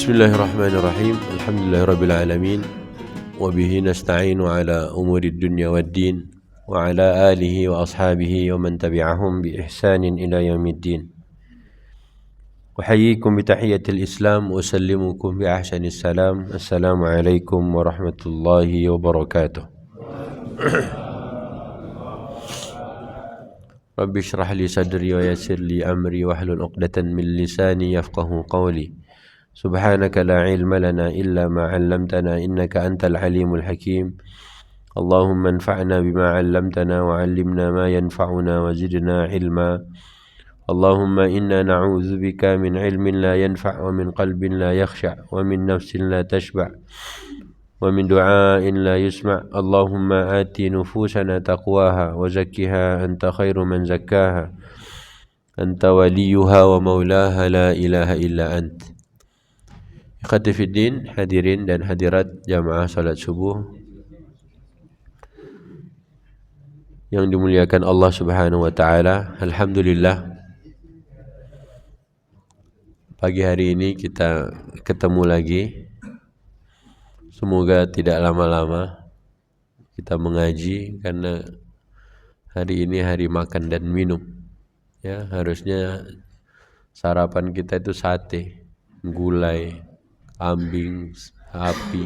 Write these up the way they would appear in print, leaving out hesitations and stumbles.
Bismillahirrahmanirrahim. Alhamdulillahirabbil alamin. Wa bihi nasta'inu ala umuri dunya waddin wa ala alihi wa ashabihi wa man tabi'ahum bi ihsanin ila yaumiddin. Uhayyikum bi tahiyyatil Islam wa usallimukum bi ahsanis salam. Assalamu alaikum warahmatullahi wabarakatuh. Rabbi shrah li sadri wa yassir li amri wahlul 'uqdatan min lisani yafqahu qawli. Subhanaka la ilma lana illa ma 'allamtana innaka antal alimul hakim. Allahumma anfa'na bima 'allamtana wa 'allimna ma yanfa'una wa zidna ilma. Allahumma inna na'udzubika min ilmin la yanfa' wa min qalbin la yakhsha' wa min nafsin la tashba' wa min du'ain la yusma'. Allahumma ati nufusana taqwaha wa zakkiha anta khairu man zakkaha anta waliyuha wa maulaha la ilaha illa ant. Ikhwati fiddin, hadirin dan hadirat jamaah salat subuh yang dimuliakan Allah Subhanahu wa taala. Alhamdulillah, pagi hari ini kita ketemu lagi. Semoga tidak lama-lama kita mengaji, karena hari ini hari makan dan minum. Ya, harusnya sarapan kita itu sate, gulai, kambing, sapi,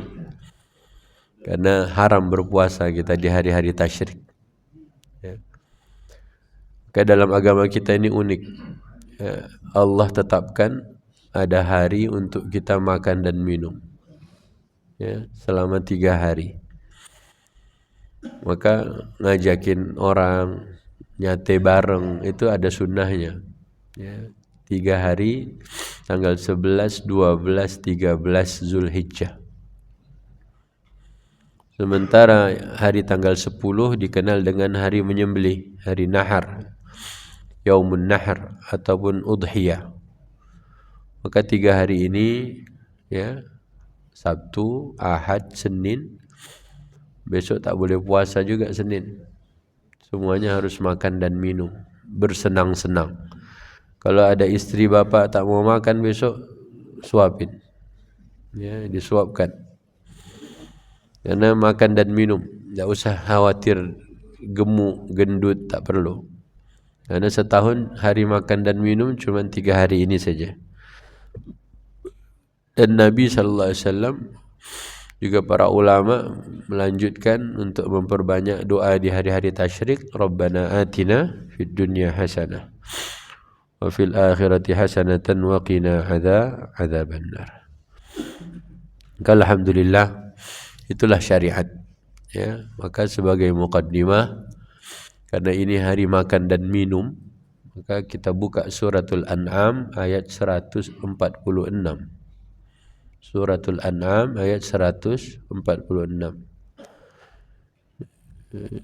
karena haram berpuasa kita di hari-hari tasyrik. Ya. Dalam agama kita ini unik. Ya, Allah tetapkan ada hari untuk kita makan dan minum. Ya, selama 3 hari. Maka ngajakin orang nyate bareng itu ada sunnahnya. Ya, 3 hari, tanggal 11, 12, 13 Zulhijjah. Sementara hari tanggal 10 dikenal dengan hari menyembelih, hari nahar, Yaumun Nahar ataupun Udhiyah. Maka 3 hari ini, ya, Sabtu, Ahad, Senin, besok tak boleh puasa juga Senin. Semuanya harus makan dan minum, bersenang-senang. Kalau ada istri bapak tak mau makan besok, suapin. Ya, disuapkan. Karena makan dan minum, tak usah khawatir gemuk, gendut, tak perlu. Karena setahun hari makan dan minum cuma 3 hari ini saja. Dan Nabi SAW juga para ulama melanjutkan untuk memperbanyak doa di hari-hari tasyrik. Rabbana atina fid dunya hasanah wa fil akhirati hasanatan wa qina adzabannar. Alhamdulillah, itulah syariat. Ya, maka sebagai muqaddimah, karena ini hari makan dan minum, maka kita buka suratul An'am ayat 146. Suratul An'am ayat 146.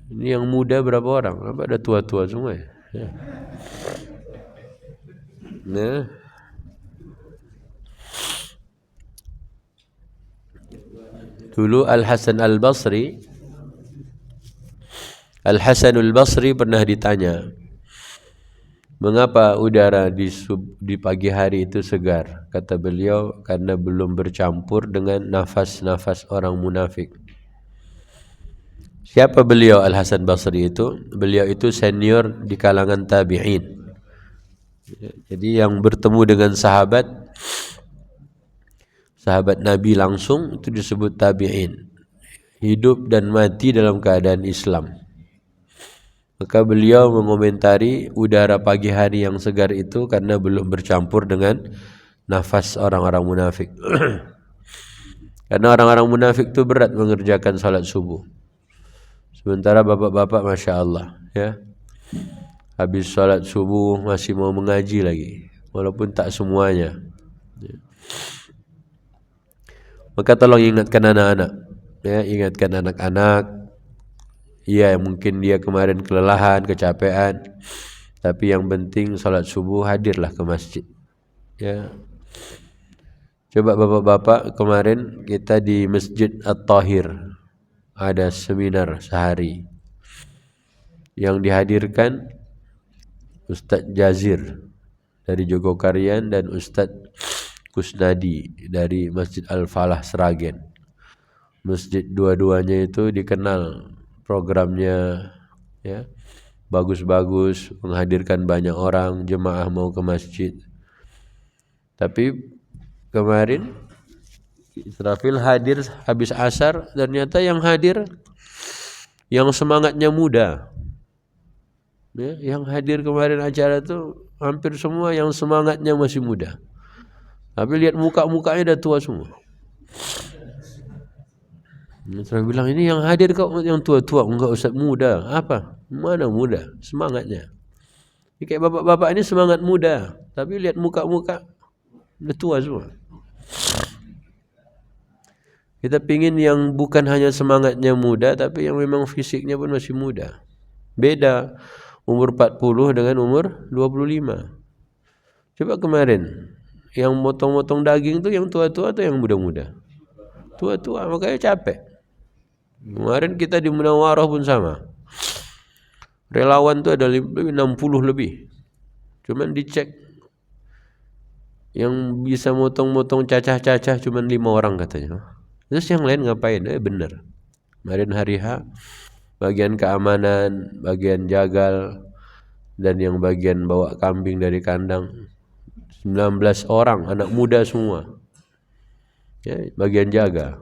Ini yang muda berapa orang? Apa ada tua-tua semua ya? Ya. Nah, dulu Al-Hasan Al-Basri pernah ditanya, mengapa udara di pagi hari itu segar? Kata beliau, karena belum bercampur dengan nafas-nafas orang munafik. Siapa beliau Al-Hasan Basri itu? Beliau itu senior di kalangan tabi'in. Jadi yang bertemu dengan sahabat Nabi langsung itu disebut tabi'in. Hidup dan mati dalam keadaan Islam. Maka beliau mengomentari udara pagi hari yang segar itu karena belum bercampur dengan nafas orang-orang munafik. Karena orang-orang munafik itu berat mengerjakan salat subuh. Sementara bapak-bapak Masya Allah, ya, habis salat subuh masih mau mengaji lagi, walaupun tak semuanya. Maka tolong ingatkan anak-anak, ya, ingatkan anak-anak. Ya, mungkin dia kemarin kelelahan, kecapean, tapi yang penting salat subuh hadirlah ke masjid. Ya. Coba bapak-bapak, kemarin kita di Masjid At-Tahir ada seminar sehari yang dihadirkan Ustadz Jazir dari Jogokarian dan Ustadz Kusnadi dari Masjid Al-Falah Sragen. Masjid dua-duanya itu dikenal programnya, ya, bagus-bagus, menghadirkan banyak orang jemaah mau ke masjid. Tapi kemarin Israfil hadir habis asar, ternyata yang hadir yang semangatnya muda. Ya, yang hadir kemarin acara itu hampir semua yang semangatnya masih muda. Tapi lihat muka-mukanya udah tua semua. Saya bilang, ini yang hadir kok yang tua-tua, enggak Ustaz, muda. Apa? Mana muda? Semangatnya. Ini kayak bapak-bapak ini semangat muda, tapi lihat muka-muka udah tua semua. Kita pingin yang bukan hanya semangatnya muda, tapi yang memang fisiknya pun masih muda. Beda umur 40 dengan umur 25. Coba kemarin yang motong-motong daging tuh yang tua-tua atau yang muda-muda? Tua-tua, makanya capek. Kemarin kita di Munawarah pun sama. Relawan tuh ada 60 lebih. Cuman dicek yang bisa motong-motong cacah-cacah cuman 5 orang katanya. Terus yang lain ngapain? Bener. Kemarin hari H, bagian keamanan, bagian jagal, dan yang bagian bawa kambing dari kandang. 19 orang, anak muda semua. Ya, bagian jaga,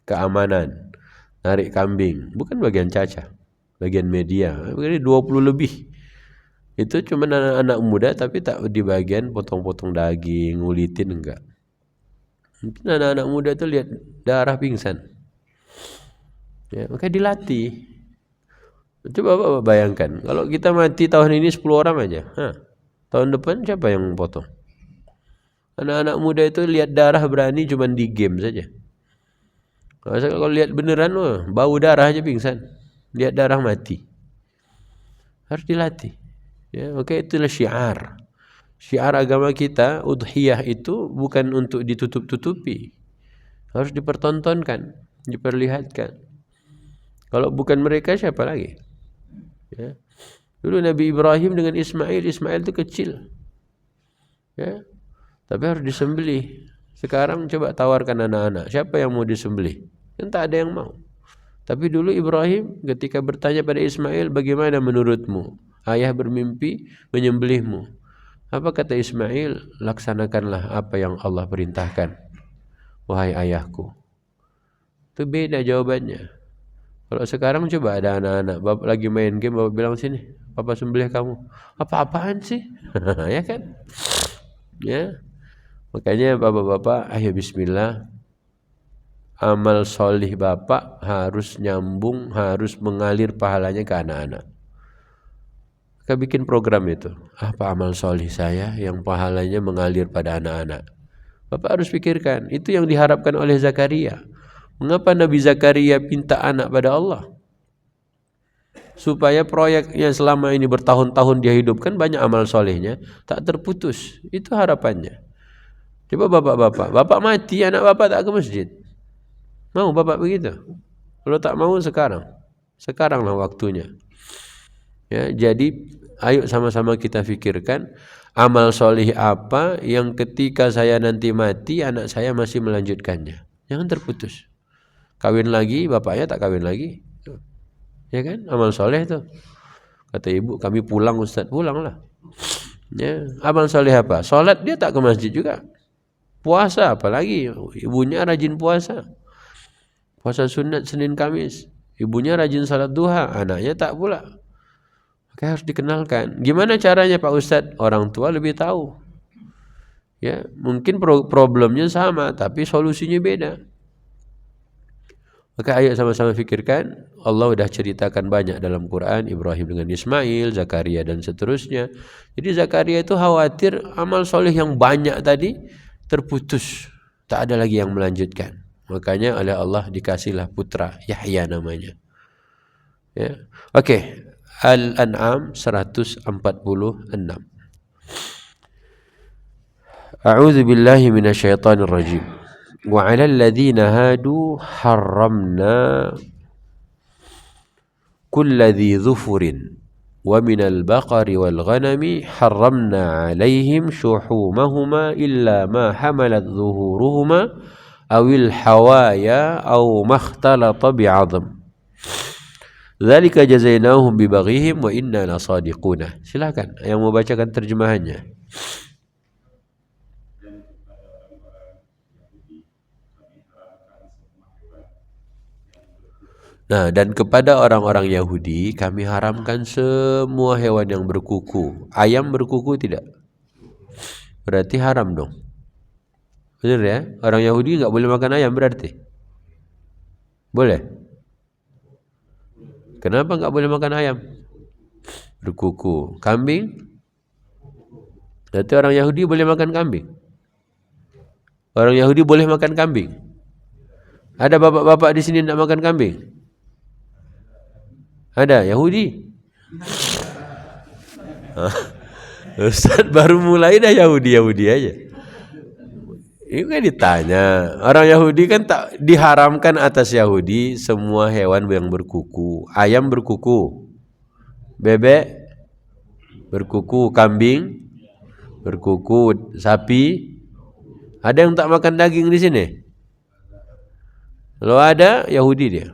keamanan, narik kambing, bukan bagian cacah, bagian media. Ini 20 lebih. Itu cuma anak-anak muda, tapi tak di bagian potong-potong daging, ngulitin, enggak. Mungkin anak-anak muda itu lihat darah pingsan. Ya, maka dilatih. Coba Bapak bayangkan, kalau kita mati tahun ini 10 orang aja, tahun depan siapa yang potong? Anak-anak muda itu lihat darah berani cuma di game saja. Kalau lihat beneran, bau darah aja pingsan. Lihat darah mati. Harus dilatih. Ya, oke, itulah syiar. Syiar agama kita, udhiyah itu bukan untuk ditutup-tutupi. Harus dipertontonkan, diperlihatkan. Kalau bukan mereka siapa lagi? Ya. Dulu Nabi Ibrahim dengan Ismail itu kecil. Ya. Tapi harus disembelih. Sekarang coba tawarkan anak-anak, siapa yang mau disembelih? Kan tak ada yang mau. Tapi dulu Ibrahim ketika bertanya pada Ismail, bagaimana menurutmu? Ayah bermimpi menyembelihmu. Apa kata Ismail? Laksanakanlah apa yang Allah perintahkan, wahai ayahku. Itu beda jawabannya. Kalau sekarang coba ada anak-anak, bapak lagi main game, bapak bilang, sini, papa sembelih kamu. Apa-apaan sih? Ya kan? Ya. Makanya bapak-bapak, ayo bismillah. Amal solih bapak harus nyambung, harus mengalir pahalanya ke anak-anak. Kita bikin program itu. Apa amal solih saya yang pahalanya mengalir pada anak-anak? Bapak harus pikirkan. Itu yang diharapkan oleh Zakaria. Mengapa Nabi Zakaria minta anak pada Allah? Supaya proyeknya selama ini bertahun-tahun dia hidupkan, banyak amal solehnya, tak terputus. Itu harapannya. Coba bapak-bapak. Bapak mati, anak bapak tak ke masjid. Mau bapak begitu? Kalau tak mau sekaranglah waktunya. Ya, jadi ayo sama-sama kita pikirkan amal solih apa yang ketika saya nanti mati anak saya masih melanjutkannya. Jangan terputus. Kawin lagi, bapaknya tak kawin lagi. Ya kan? Amal soleh itu. Kata ibu, kami pulang Ustaz, pulanglah. Ya, amal soleh apa? Salat dia tak ke masjid juga. Puasa apalagi, ibunya rajin puasa. Puasa sunat Senin Kamis. Ibunya rajin salat duha, anaknya tak pula. Maka harus dikenalkan. Gimana caranya Pak Ustadz? Orang tua lebih tahu. Ya, mungkin problemnya sama, tapi solusinya beda. Maka ayo sama-sama fikirkan. Allah sudah ceritakan banyak dalam Quran, Ibrahim dengan Ismail, Zakaria dan seterusnya. Jadi Zakaria itu khawatir amal soleh yang banyak tadi terputus, tak ada lagi yang melanjutkan. Makanya oleh Allah dikasihlah putra Yahya namanya. Ya. Oke. Al-An'am 146. A'udzu billahi minasyaitonir rajim. Wa 'alal ladzina hadu harramna kulli dhi dhufurin wa minal baqari wal ghanami harramna 'alaihim shuhumahuma illa ma hamalat zuhuruhuma awil hawaya aw makhtalata bi'adhm. Dzalika jazainahum bibaghihim wa inna lasadiquna. Silakan yang mau bacakan terjemahannya. Nah, dan kepada orang-orang Yahudi kami haramkan semua hewan yang berkuku. Ayam berkuku tidak? Berarti haram dong. Benar ya? Orang Yahudi nggak boleh makan ayam berarti? Boleh? Kenapa nggak boleh makan ayam? Berkuku. Kambing? Berarti orang Yahudi boleh makan kambing? Orang Yahudi boleh makan kambing? Ada bapak-bapak di sini tidak makan kambing? Ada Yahudi? Ustaz baru mulai dah Yahudi aja. Ini kan ditanya. Orang Yahudi kan tak diharamkan atas Yahudi semua hewan yang berkuku. Ayam berkuku, bebek berkuku, kambing berkuku, sapi. Ada yang tak makan daging di sini? Kalau ada Yahudi dia.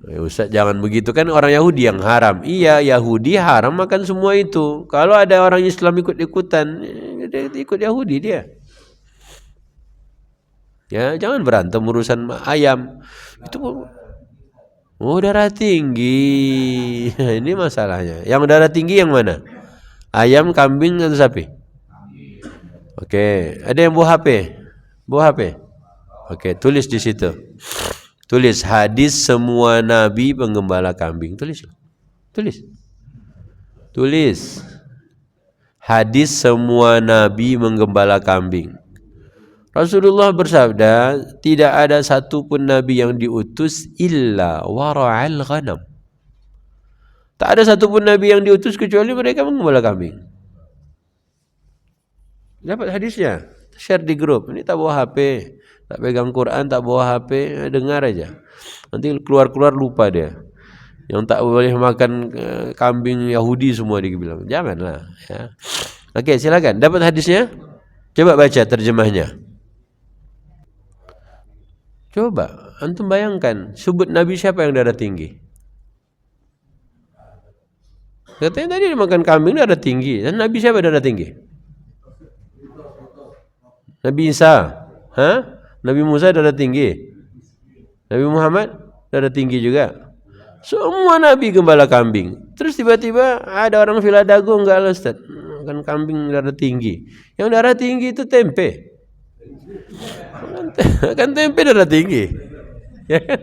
Ustaz jangan begitu, kan orang Yahudi yang haram. Iya, Yahudi haram makan semua itu. Kalau ada orang Islam ikut-ikutan, ikut Yahudi dia. Ya, jangan berantem urusan ayam. Itu darah tinggi. Ini masalahnya. Yang darah tinggi yang mana? Ayam, kambing atau sapi? Oke, ada yang bawa HP? Bawa HP? Oke, tulis di situ. Tulis hadis semua nabi penggembala kambing. Tulis. Hadis semua nabi menggembala kambing. Rasulullah bersabda, tidak ada satupun nabi yang diutus illa wara'al ghanam. Tak ada satupun nabi yang diutus kecuali mereka menggembala kambing. Dapat hadisnya? Share di grup. Ini tak bawa HP. Tak pegang Quran, tak bawa HP, dengar aja. Nanti keluar lupa dia. Yang tak boleh makan kambing Yahudi semua dia bilang. Janganlah. Ya. Oke, silakan. Dapat hadisnya? Coba baca terjemahnya. Coba, antum bayangkan. Sebut Nabi siapa yang darah tinggi? Katanya tadi dia makan kambing darah tinggi. Dan Nabi siapa darah tinggi? Nabi Isa. Hah? Nabi Musa darah tinggi. Nabi Muhammad darah tinggi juga. Semua Nabi gembala kambing. Terus tiba-tiba ada orang Viladago enggak lah Ustaz. Kan kambing darah tinggi. Yang darah tinggi itu tempe. Kan tempe darah tinggi. Ya kan?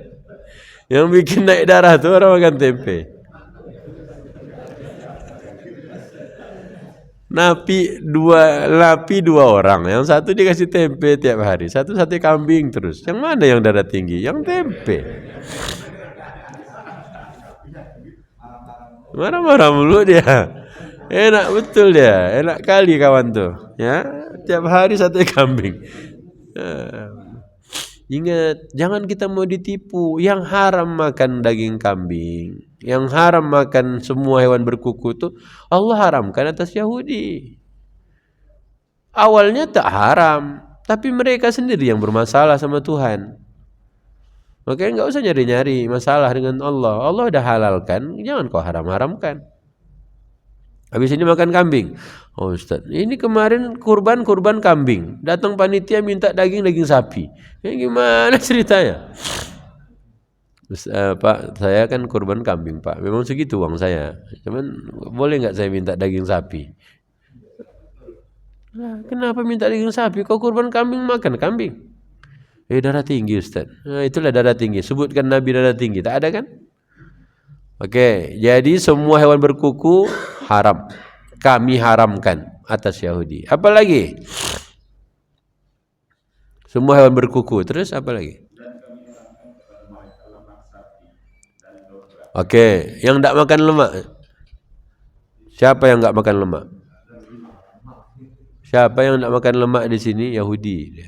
Yang bikin naik darah tuh orang makan tempe. Napi dua orang, yang satu dikasih tempe tiap hari, satu sate kambing terus. Yang mana yang darah tinggi? Yang tempe. Marah-marah mulu dia. Enak betul dia, enak kali kawan tuh. Ya, tiap hari sate kambing. Ingat, jangan kita mau ditipu. Yang haram makan daging kambing, yang haram makan semua hewan berkuku itu Allah haramkan atas Yahudi. Awalnya tak haram, tapi mereka sendiri yang bermasalah sama Tuhan. Makanya enggak usah nyari-nyari masalah dengan Allah. Allah udah halalkan, jangan kau haram-haramkan. Habis ini makan kambing. Oh Ustaz, ini kemarin kurban kambing. Datang panitia minta daging sapi. Ini gimana ceritanya? Pak, saya kan kurban kambing Pak. Memang segitu uang saya. Cuman boleh nggak saya minta daging sapi? Nah, kenapa minta daging sapi? Kau kurban kambing makan kambing. Darah tinggi Ustaz. Nah, itulah darah tinggi. Sebutkan Nabi darah tinggi. Tak ada kan? Oke, jadi semua hewan berkuku haram. Kami haramkan atas Yahudi. Apa lagi? Semua hewan berkuku. Terus apa lagi? Oke, yang tak makan lemak. Siapa yang tak makan lemak? Siapa yang tak makan lemak di sini? Yahudi.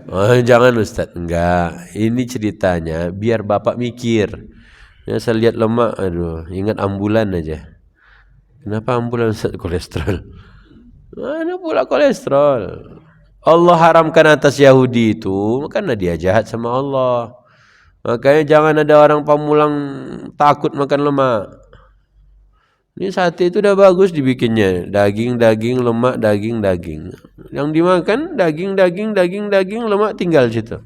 Oh, jangan Ustaz. Enggak. Ini ceritanya biar Bapak mikir. Ya, saya lihat lemak, aduh, ingat ambulan aja. Kenapa ambulan Ustaz? Kolesterol. Mana pula kolesterol? Allah haramkan atas Yahudi itu karena dia jahat sama Allah. Makanya jangan ada orang Pamulang takut makan lemak. Ini sate itu udah bagus dibikinnya. Daging, lemak, daging. Yang dimakan daging, lemak tinggal situ.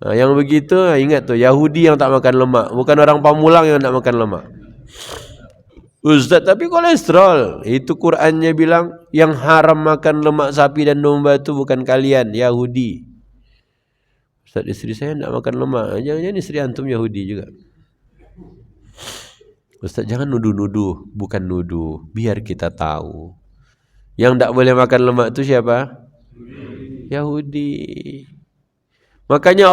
Nah, yang begitu ingat tuh, Yahudi yang tak makan lemak, bukan orang Pamulang yang tak makan lemak. Ustaz, tapi kolesterol. Itu Qur'annya bilang yang haram makan lemak sapi dan domba itu bukan kalian, Yahudi. Ustaz, istri saya tidak makan lemak. Jangan-jangan istri antum Yahudi juga. Ustaz, jangan nuduh-nuduh, bukan nuduh, biar kita tahu. Yang tak boleh makan lemak itu siapa? Yahudi. Makanya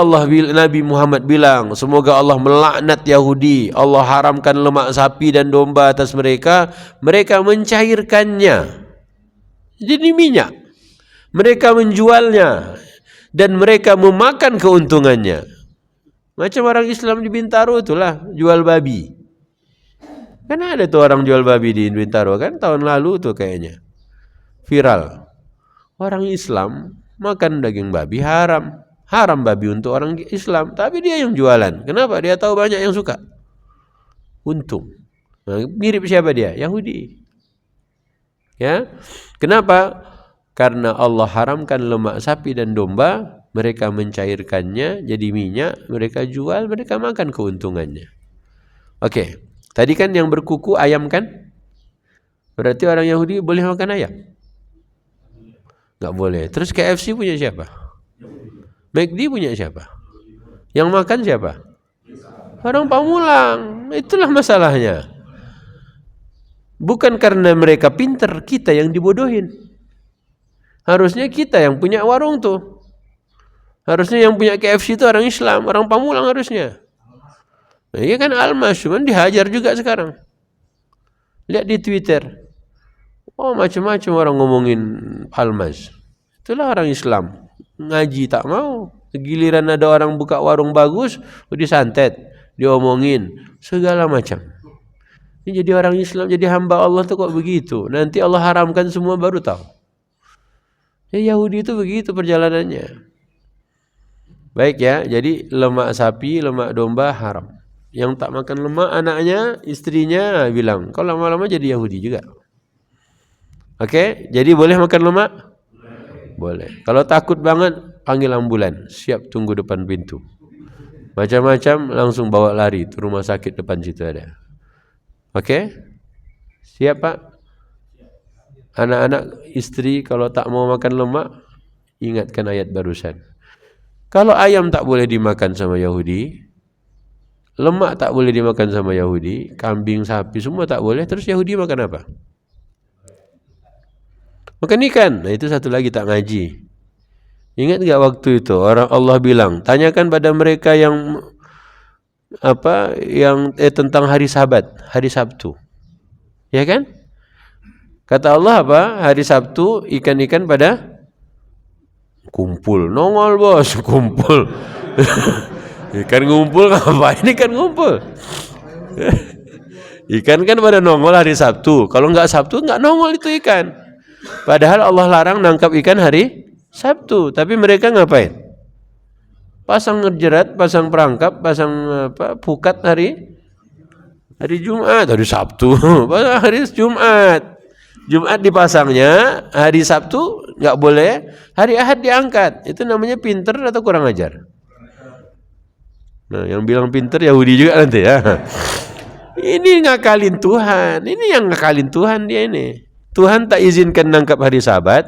Nabi Muhammad bilang, semoga Allah melaknat Yahudi. Allah haramkan lemak sapi dan domba atas mereka. Mereka mencairkannya jadi minyak. Mereka menjualnya dan mereka memakan keuntungannya. Macam orang Islam di Bintaro itulah, jual babi. Kan ada tuh orang jual babi di Bintaro kan, tahun lalu tuh kayaknya viral. Orang Islam makan daging babi haram. Haram babi untuk orang Islam, tapi dia yang jualan. Kenapa? Dia tahu banyak yang suka. Untung. Nah, mirip siapa dia? Yahudi. Ya. Kenapa? Karena Allah haramkan lemak sapi dan domba, mereka mencairkannya jadi minyak, mereka jual, mereka makan keuntungannya. Oke. Tadi kan yang berkuku ayam kan? Berarti orang Yahudi boleh makan ayam? Enggak boleh. Terus KFC punya siapa? McD punya siapa? Yang makan siapa? Orang Pamulang. Itulah masalahnya. Bukan karena mereka pintar, kita yang dibodohin. Harusnya kita yang punya warung tuh. Harusnya yang punya KFC itu orang Islam, orang Pamulang harusnya. Nah, iya kan Almas, cuman dihajar juga sekarang. Lihat di Twitter. Oh, macam-macam orang ngomongin Almas. Itulah orang Islam. Ngaji tak mau. Giliran ada orang buka warung bagus, disantet, diomongin, segala macam. Ini jadi orang Islam, jadi hamba Allah tuh kok begitu. Nanti Allah haramkan semua baru tahu. Ya, Yahudi itu begitu perjalanannya. Baik ya, jadi lemak sapi, lemak domba haram. Yang tak makan lemak anaknya, istrinya bilang, kalau lama-lama jadi Yahudi juga. Oke, jadi boleh makan lemak? Boleh. Kalau takut banget, panggil ambulan. Siap tunggu depan pintu. Macam-macam langsung bawa lari. Ke rumah sakit depan situ ada. Oke? Siap Pak? Anak-anak, istri kalau tak mau makan lemak, ingatkan ayat barusan. Kalau ayam tak boleh dimakan sama Yahudi, lemak tak boleh dimakan sama Yahudi, kambing, sapi, semua tak boleh, terus Yahudi makan apa? Makan ikan. Nah, itu satu lagi tak ngaji. Ingat enggak waktu itu orang Allah bilang, tanyakan pada mereka yang tentang hari Sabat, hari Sabtu. Ya kan? Kata Allah apa? Hari Sabtu ikan-ikan pada kumpul. Nongol bos, kumpul. Ikan ngumpul ngapain ikan ngumpul? Ikan kan pada nongol hari Sabtu. Kalau enggak Sabtu enggak nongol itu ikan. Padahal Allah larang nangkap ikan hari Sabtu, tapi mereka ngapain? Pasang ngejerat, pasang perangkap, pasang pukat hari Jumat, hari Sabtu, hari Jumat. Jumat dipasangnya, hari Sabtu nggak boleh, hari Ahad diangkat. Itu namanya pinter atau kurang ajar? Nah, yang bilang pinter Yahudi juga nanti ya. Ini ngakalin Tuhan, ini yang ngakalin Tuhan dia ini. Tuhan tak izinkan nangkap hari Sabat,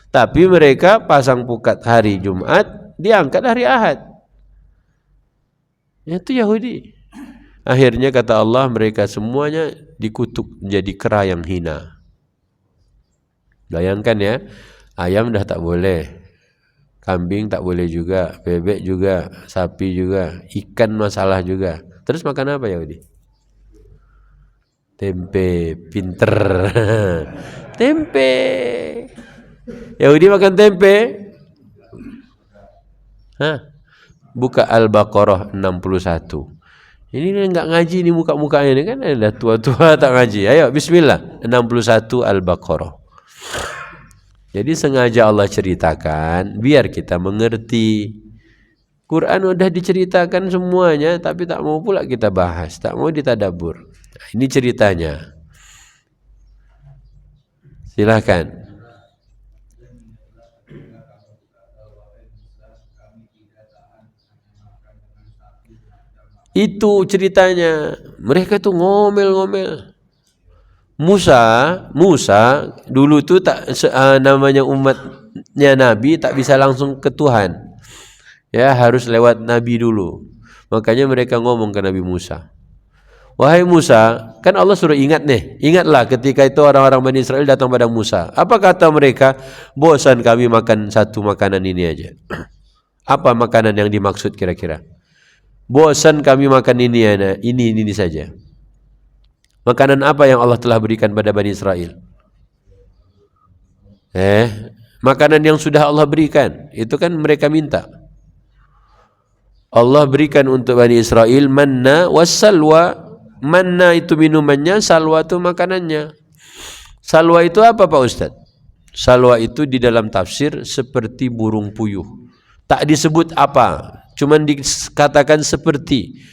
tapi mereka pasang pukat hari Jumat, diangkat hari Ahad. Itu Yahudi. Akhirnya kata Allah, mereka semuanya dikutuk menjadi kera yang hina. Bayangkan ya, ayam dah tak boleh, kambing tak boleh juga, bebek juga, sapi juga, ikan masalah juga. Terus makan apa Yahudi? Tempe, pinter. Tempe. Yahudi makan tempe. Hah? Buka Al-Baqarah 61. Ini enggak ngaji nih muka-mukanya ini kan ada tua-tua tak ngaji. Ayo bismillah 61 Al-Baqarah. Jadi sengaja Allah ceritakan biar kita mengerti. Quran udah diceritakan semuanya tapi tak mau pula kita bahas, tak mau ditadabur. Nah, ini ceritanya. Silahkan. Itu ceritanya. Mereka tuh ngomel-ngomel. Musa dulu tuh namanya umatnya Nabi tak bisa langsung ke Tuhan. Ya, harus lewat Nabi dulu. Makanya mereka ngomong ke Nabi Musa. Wahai Musa, kan Allah suruh ingat nih. Ingatlah ketika itu orang-orang Bani Israel datang pada Musa. Apa kata mereka? Bosan kami makan satu makanan ini aja. Apa makanan yang dimaksud kira-kira? Bosan kami makan ini saja. Makanan apa yang Allah telah berikan pada Bani Israel? Makanan yang sudah Allah berikan. Itu kan mereka minta. Allah berikan untuk Bani Israel manna wassalwa. Manna itu minumannya, salwa itu makanannya. Salwa itu apa Pak Ustadz? Salwa itu di dalam tafsir seperti burung puyuh. Tak disebut apa, cuman dikatakan seperti.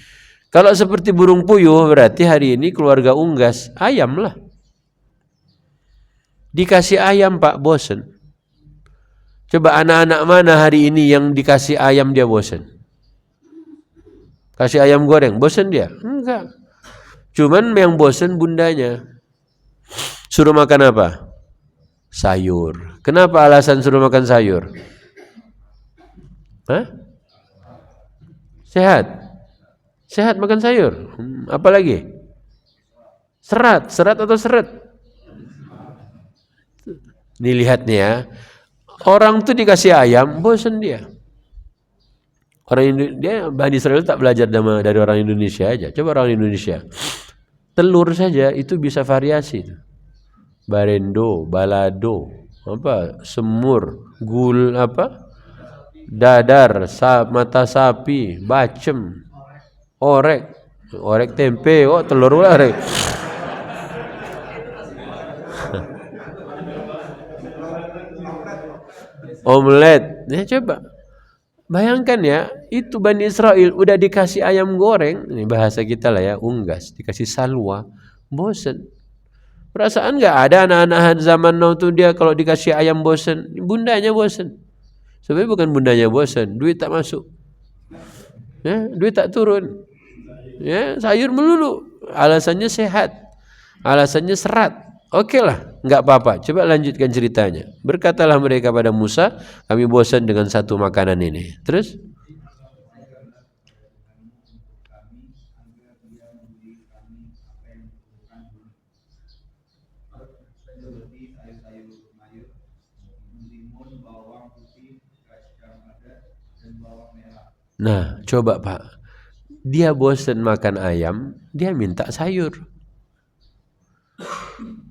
Kalau seperti burung puyuh berarti hari ini keluarga unggas, ayam lah. Dikasih ayam Pak, bosen. Coba anak-anak mana hari ini yang dikasih ayam dia bosen? Kasih ayam goreng, bosen dia? Enggak. Cuman yang bosen bundanya. Suruh makan apa? Sayur. Kenapa alasan suruh makan sayur? Sehat. Sehat makan sayur. Apa lagi? Serat atau seret? Nih lihat nih ya. Orang tuh dikasih ayam, bosen dia. Dia Bani Israel tak belajar dari orang Indonesia aja. Coba orang Indonesia. Telur saja itu bisa variasi. Barendo, balado, semur, dadar, mata sapi, bacem, orek tempe, telur orek. Omelet. Coba bayangkan ya, itu Bani Israel udah dikasih ayam goreng, ini bahasa kita lah ya, unggas, dikasih salwa, bosen. Perasaan nggak ada anak-anak zaman now tuh dia kalau dikasih ayam bosen, bundanya bosen. Sebenarnya bukan bundanya bosen, duit tak masuk, duit tak turun, sayur melulu, alasannya sehat, alasannya serat. Oke lah, nggak apa-apa. Coba lanjutkan ceritanya. Berkatalah mereka pada Musa, kami bosan dengan satu makanan ini. Terus? Nah, coba Pak. Dia bosan makan ayam, dia minta sayur.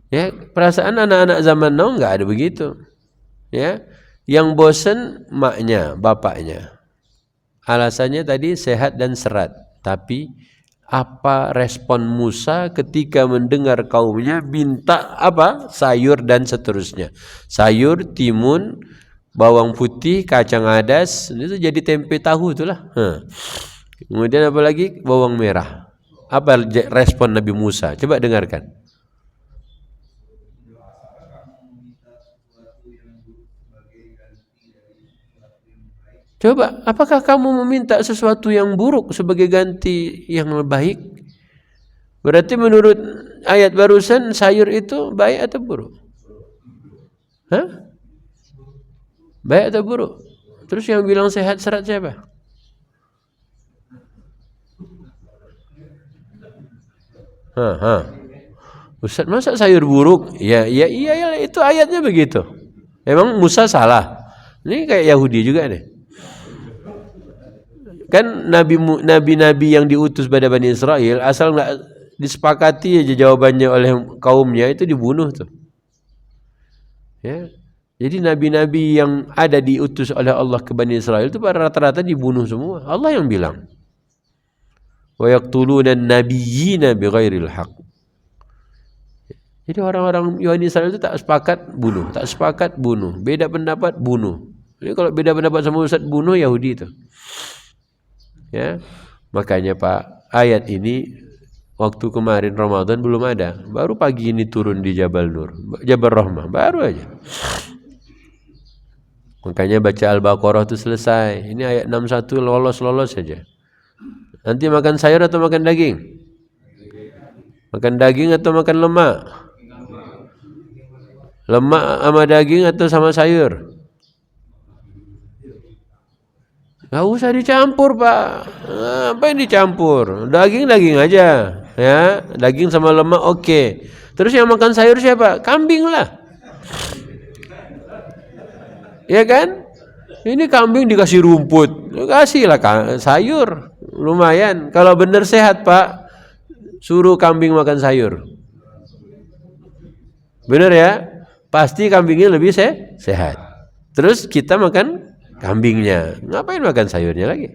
Ya, perasaan anak-anak zaman now nggak ada begitu. Ya, yang bosen maknya, bapaknya. Alasannya tadi sehat dan serat. Tapi apa respon Musa ketika mendengar kaumnya minta sayur dan seterusnya. Sayur, timun, bawang putih, kacang adas, itu jadi tempe tahu itulah. Kemudian apa lagi? Bawang merah. Apa respon Nabi Musa? Coba dengarkan. Coba, apakah kamu meminta sesuatu yang buruk sebagai ganti yang baik? Berarti menurut ayat barusan sayur itu baik atau buruk? Baik atau buruk? Terus yang bilang sehat serat siapa? Ustaz, masa sayur buruk? Ya itu ayatnya begitu. Emang Musa salah? Ini kayak Yahudi juga nih. Kan nabi-nabi yang diutus pada Bani Israel asal nggak disepakati aja jawabannya oleh kaumnya itu dibunuh tuh. Ya. Jadi nabi-nabi yang ada diutus oleh Allah ke Bani Israel itu rata-rata dibunuh semua. Allah yang bilang. wa yaqtuluna an-nabiyyina bighairil haqq. Jadi orang-orang Bani Israil itu tak sepakat bunuh, tak sepakat bunuh, beda pendapat bunuh. Jadi kalau beda pendapat sama Ustaz bunuh Yahudi itu. Ya. Makanya Pak, ayat ini waktu kemarin Ramadan belum ada. Baru pagi ini turun di Jabal Nur, Jabal Rahmah, baru aja. Makanya baca Al-Baqarah itu selesai. Ini ayat 61 lolos-lolos saja. Nanti makan sayur atau makan daging? Makan daging atau makan lemak? Lemak sama daging atau sama sayur? Gak usah dicampur Pak. Apa yang dicampur? Daging-daging aja. Ya, daging sama lemak oke. Terus yang makan sayur siapa? Kambing lah. Ya kan? Ini kambing dikasih rumput. Kasihlah sayur. Lumayan. Kalau benar sehat Pak, suruh kambing makan sayur. Benar ya? Pasti kambingnya lebih sehat. Terus kita makan kambingnya, ngapain makan sayurnya lagi?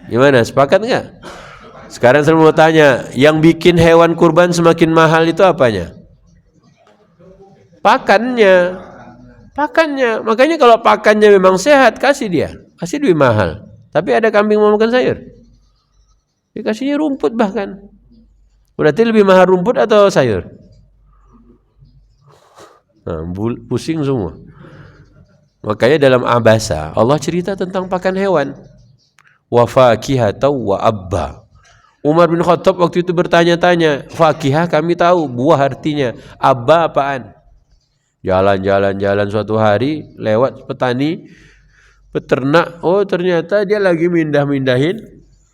Gimana, sepakat nggak? Sekarang saya mau tanya, yang bikin hewan kurban semakin mahal itu apanya? Pakannya. Makanya kalau pakannya memang sehat, kasih lebih mahal. Tapi ada kambing mau makan sayur, dikasihnya rumput bahkan. Berarti lebih mahal rumput atau sayur? Nah, pusing semua. Makanya dalam Abasa Allah cerita tentang pakan hewan. Wa fakihatan wa abba. Umar bin Khattab waktu itu bertanya-tanya, fakihah kami tahu buah artinya, abba apaan? Jalan suatu hari lewat petani peternak, oh ternyata dia lagi mindahin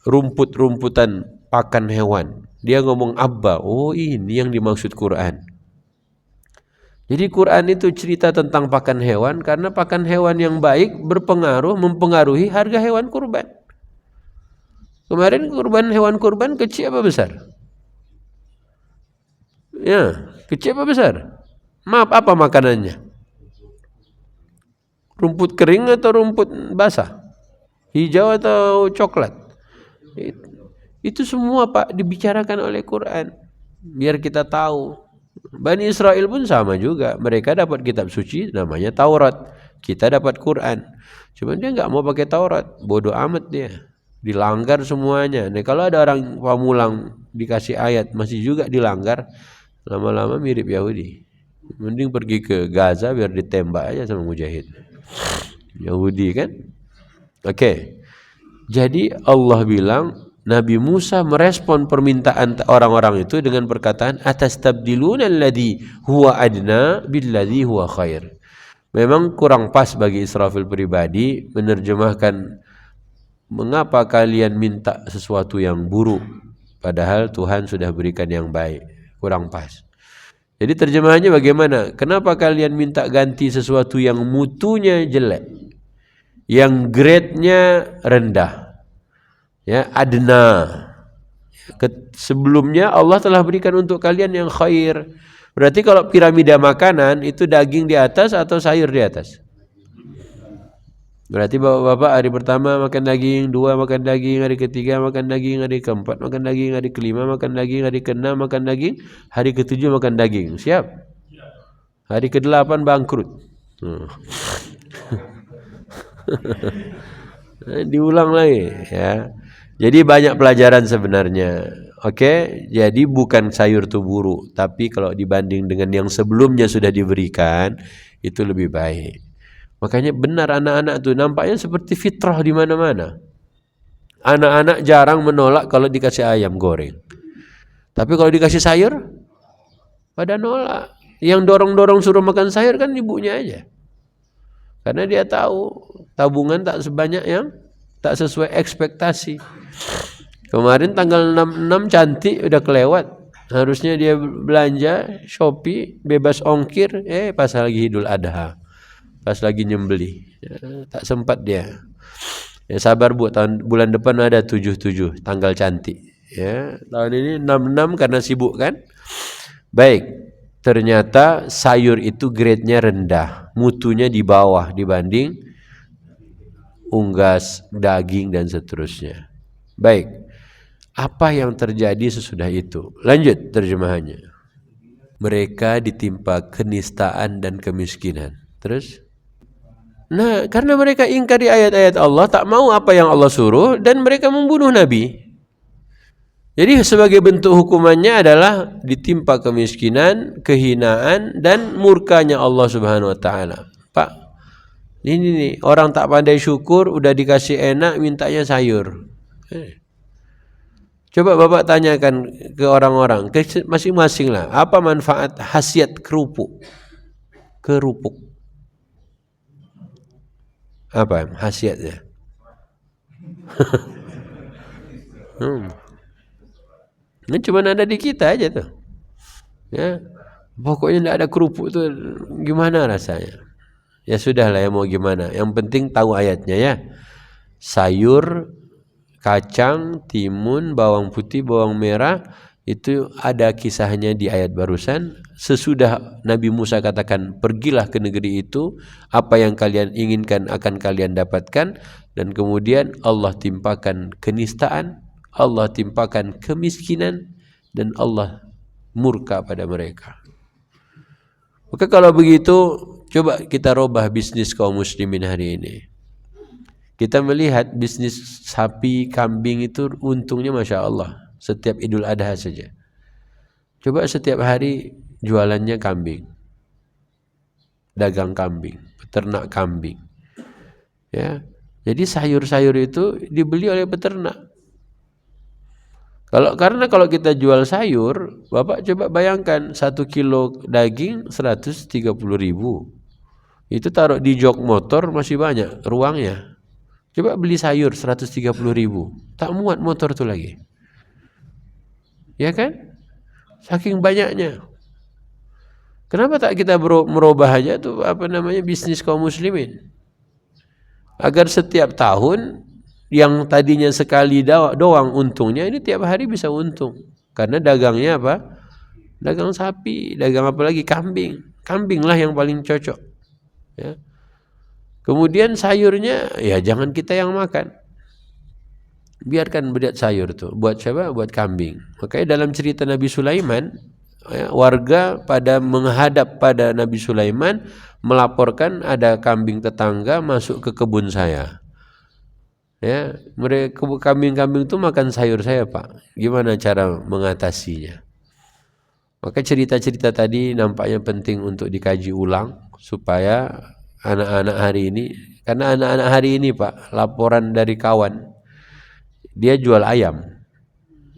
rumput-rumputan pakan hewan. Dia ngomong abba, oh ini yang dimaksud Quran. Jadi Quran itu cerita tentang pakan hewan karena pakan hewan yang baik mempengaruhi harga hewan kurban. Kemarin hewan kurban kecil apa besar? Ya, kecil apa besar? Maaf, apa makanannya? Rumput kering atau rumput basah? Hijau atau coklat? Itu semua Pak dibicarakan oleh Quran. Biar kita tahu. Bani Israel pun sama juga. Mereka dapat kitab suci namanya Taurat. Kita dapat Quran. Cuma dia nggak mau pakai Taurat. Bodoh amat dia. Dilanggar semuanya. Nah, kalau ada orang pamulang dikasih ayat masih juga dilanggar, lama-lama mirip Yahudi. Mending pergi ke Gaza biar ditembak aja sama mujahid. Yahudi kan? Oke. Jadi Allah bilang Nabi Musa merespon permintaan orang-orang itu dengan perkataan atastabdiluna alladhi huwa adna billadhi huwa khair. Memang kurang pas bagi Israfil pribadi menerjemahkan mengapa kalian minta sesuatu yang buruk padahal Tuhan sudah berikan yang baik. Kurang pas. Jadi terjemahannya bagaimana? Kenapa kalian minta ganti sesuatu yang mutunya jelek, yang grade-nya rendah, ya adna. Sebelumnya Allah telah berikan untuk kalian yang khair. Berarti kalau piramida makanan itu daging di atas atau sayur di atas? Berarti bapak-bapak hari pertama makan daging, dua makan daging, hari ketiga makan daging, hari keempat makan daging, hari kelima makan daging, hari keenam makan daging, hari ketujuh makan daging. Siap? Hari ke-8 bangkrut. Diulang lagi ya. Jadi banyak pelajaran sebenarnya. Oke, jadi bukan sayur itu buruk, tapi kalau dibanding dengan yang sebelumnya sudah diberikan itu lebih baik. Makanya benar anak-anak tuh nampaknya seperti fitrah di mana-mana. Anak-anak jarang menolak kalau dikasih ayam goreng. Tapi kalau dikasih sayur pada nolak. Yang dorong-dorong suruh makan sayur kan ibunya aja. Karena dia tahu tabungan tak sebanyak yang tak sesuai ekspektasi. Kemarin tanggal 6 cantik udah kelewat. Harusnya dia belanja Shopee bebas ongkir, pas lagi Idul Adha. Pas lagi nyembeli, ya, tak sempat dia. Ya, sabar Bu, bulan depan ada 77 tanggal cantik. Ya, tahun ini 66 karena sibuk kan. Baik, ternyata sayur itu grade-nya rendah, mutunya di bawah dibanding unggas, daging dan seterusnya. Baik. Apa yang terjadi sesudah itu? Lanjut terjemahannya. Mereka ditimpa kenistaan dan kemiskinan. Terus? Nah, karena mereka ingkari ayat-ayat Allah, tak mau apa yang Allah suruh, dan mereka membunuh Nabi. Jadi sebagai bentuk hukumannya adalah ditimpa kemiskinan, kehinaan, dan murkanya Allah Subhanahu Wa Taala. Pak, ini nih orang tak pandai syukur, udah dikasih enak, mintanya sayur. Coba Bapak tanyakan ke orang-orang, ke masing-masing lah, apa manfaat khasiat kerupuk? Kerupuk. Apa khasiatnya? Ini cuma ada di kita aja tuh. Ya, pokoknya tidak ada kerupuk tuh gimana rasanya? Ya sudahlah ya mau gimana. Yang penting tahu ayatnya ya. Sayur, kacang, timun, bawang putih, bawang merah itu ada kisahnya di ayat barusan. Sesudah Nabi Musa katakan pergilah ke negeri itu, apa yang kalian inginkan akan kalian dapatkan, dan kemudian Allah timpakan kenistaan, Allah timpakan kemiskinan, dan Allah murka pada mereka. Maka kalau begitu coba kita robah bisnis kaum muslimin hari ini. Kita melihat bisnis sapi, kambing itu untungnya Masya Allah. Setiap Idul Adha saja. Coba setiap hari jualannya kambing. Dagang kambing, peternak kambing. Ya. Jadi sayur-sayur itu dibeli oleh peternak. Karena kalau kita jual sayur, Bapak coba bayangkan 1 kilo daging 130.000. Itu taruh di jok motor masih banyak ruangnya. Coba beli sayur 130.000, tak muat motor tuh lagi. Ya kan? Saking banyaknya. Kenapa tak kita merubah aja tuh bisnis kaum muslimin? Agar setiap tahun yang tadinya sekali doang untungnya ini tiap hari bisa untung. Karena dagangnya apa? Dagang sapi, dagang apa lagi? Kambing. Kambing lah yang paling cocok. Ya. Kemudian sayurnya ya jangan kita yang makan. Biarkan buat sayur tuh. Buat siapa? Buat kambing. Makanya dalam cerita Nabi Sulaiman, ya, warga pada menghadap pada Nabi Sulaiman melaporkan ada kambing tetangga masuk ke kebun saya. Ya, mereka kambing-kambing itu makan sayur saya, Pak. Gimana cara mengatasinya? Maka cerita-cerita tadi nampaknya penting untuk dikaji ulang supaya anak-anak hari ini, karena anak-anak hari ini Pak, laporan dari kawan, dia jual ayam.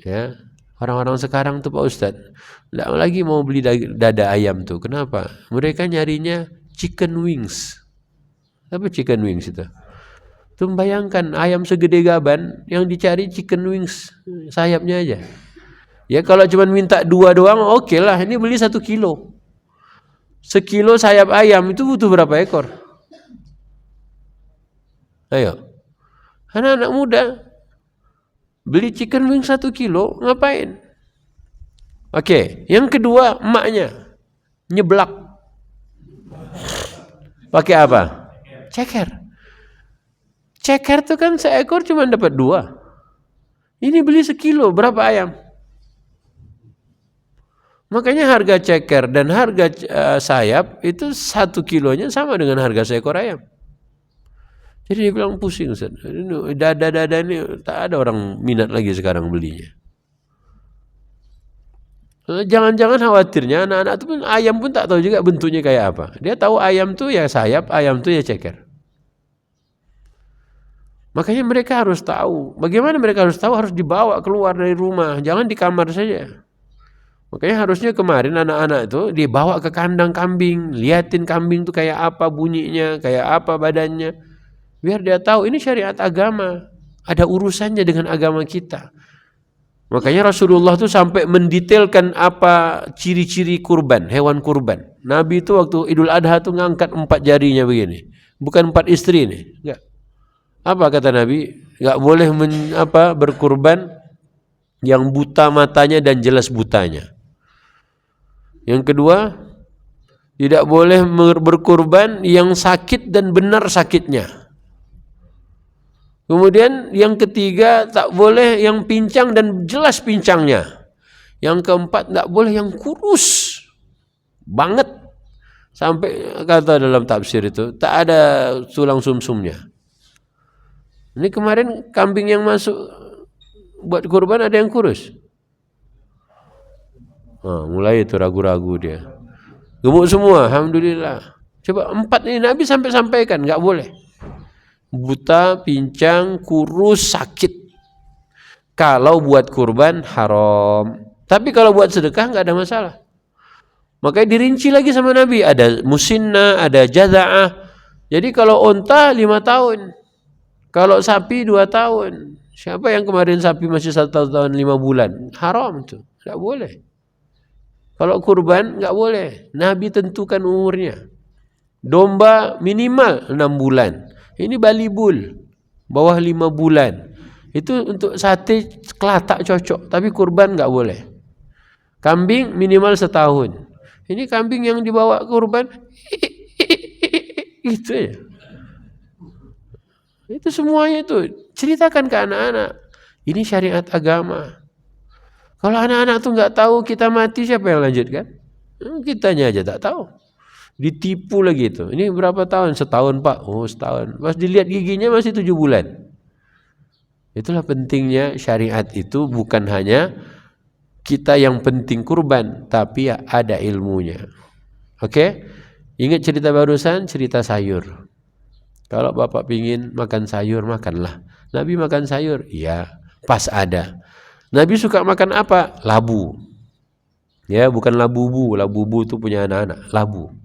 Ya, orang-orang sekarang tuh Pak Ustadz, tidak lagi mau beli dada ayam tuh. Kenapa? Mereka nyarinya chicken wings. Apa chicken wings itu? Tuh bayangkan ayam segede gaban yang dicari chicken wings sayapnya aja. Ya kalau cuma minta 2 doang oke lah, ini beli 1 kilo. 1 kilo sayap ayam itu butuh berapa ekor? Ayo. Anak-anak muda beli chicken wings 1 kilo ngapain? Oke, yang kedua emaknya nyeblak. Pakai apa? Ceker. Ceker itu kan seekor cuma dapat 2. Ini beli 1 kilo, berapa ayam? Makanya harga ceker dan harga sayap itu 1 kilonya sama dengan harga seekor ayam. Jadi dia bilang pusing Ustaz. Dada-dada ini tak ada orang minat lagi sekarang belinya. Jangan-jangan khawatirnya anak-anak itu pun ayam pun tak tahu juga bentuknya kayak apa. Dia tahu ayam tuh ya sayap, ayam tuh ya ceker. Makanya mereka harus tahu. Bagaimana mereka harus tahu? Harus dibawa keluar dari rumah. Jangan di kamar saja. Makanya harusnya kemarin anak-anak itu dibawa ke kandang kambing. Liatin kambing itu kayak apa bunyinya, kayak apa badannya. Biar dia tahu ini syariat agama. Ada urusannya dengan agama kita. Makanya Rasulullah itu sampai mendetailkan apa ciri-ciri kurban, hewan kurban. Nabi itu waktu Idul Adha itu ngangkat 4 jarinya begini. Bukan 4 istri nih. Enggak. Apa kata Nabi? Enggak boleh berkurban yang buta matanya dan jelas butanya. Yang kedua, tidak boleh berkurban yang sakit dan benar sakitnya. Kemudian yang ketiga tak boleh yang pincang dan jelas pincangnya. Yang keempat tak boleh yang kurus banget. Sampai kata dalam tafsir itu tak ada tulang sumsumnya. Ini kemarin kambing yang masuk buat kurban ada yang kurus. Mulai itu ragu-ragu dia. Gemuk semua, alhamdulillah. Coba 4 ini Nabi sampai sampaikan, nggak boleh. Buta, pincang, kurus, sakit. Kalau buat kurban haram. Tapi kalau buat sedekah nggak ada masalah. Makanya dirinci lagi sama Nabi. Ada musinna, ada jaza'ah. Jadi kalau onta 5 tahun. Kalau sapi 2 tahun. Siapa yang kemarin sapi masih 1 tahun 5 bulan? Haram itu. Nggak boleh. Kalau kurban nggak boleh. Nabi tentukan umurnya. Domba minimal 6 bulan. Ini Bali Bull. Bawah 5 bulan. Itu untuk sate kelatak cocok. Tapi kurban nggak boleh. Kambing minimal 1 tahun. Ini kambing yang dibawa kurban. Gitu ya. Itu semuanya itu. Ceritakan ke anak-anak. Ini syariat agama. Kalau anak-anak tuh nggak tahu kita mati, siapa yang lanjutkan? Kitanya aja tak tahu. Ditipu lagi itu. Ini berapa tahun? Setahun Pak. Oh setahun. Pas dilihat giginya masih 7 bulan. Itulah pentingnya syariat itu bukan hanya kita yang penting kurban, tapi ya ada ilmunya. Oke? Ingat cerita barusan, cerita sayur. Kalau Bapak pingin makan sayur, makanlah. Nabi makan sayur? Iya, pas ada. Nabi suka makan apa? Labu. Ya, bukan labubu. Labubu itu punya anak-anak. Labu.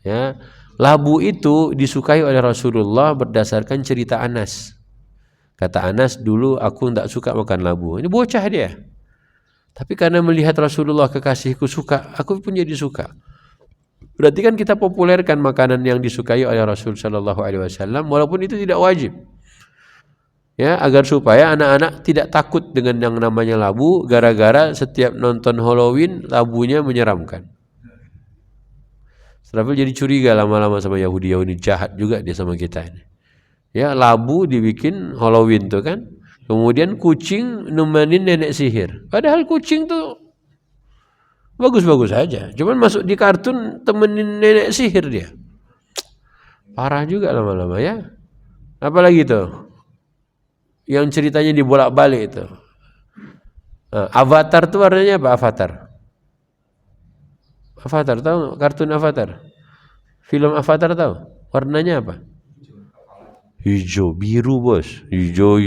Ya, labu itu disukai oleh Rasulullah berdasarkan cerita Anas. Kata Anas, dulu aku tidak suka makan labu. Ini bocah dia. Tapi karena melihat Rasulullah kekasihku suka, aku pun jadi suka. Berarti kan kita populerkan makanan yang disukai oleh Rasul Shallallahu Alaihi Wasallam, walaupun itu tidak wajib. Ya, agar supaya anak-anak tidak takut dengan yang namanya labu, gara-gara setiap nonton Halloween labunya menyeramkan. Serapil jadi curiga lama-lama sama Yahudi jahat juga dia sama kita ini. Ya, labu dibikin Halloween tuh kan. Kemudian kucing nemenin nenek sihir. Padahal kucing tuh bagus-bagus aja. Cuman masuk di kartun temenin nenek sihir dia. Parah juga lama-lama ya. Apalagi tuh? Yang ceritanya dibolak-balik itu. Avatar tuh warnanya apa? Avatar tahu? Kartun Avatar. Film Avatar tahu? Warnanya apa? Hijau, biru bos. Hijau,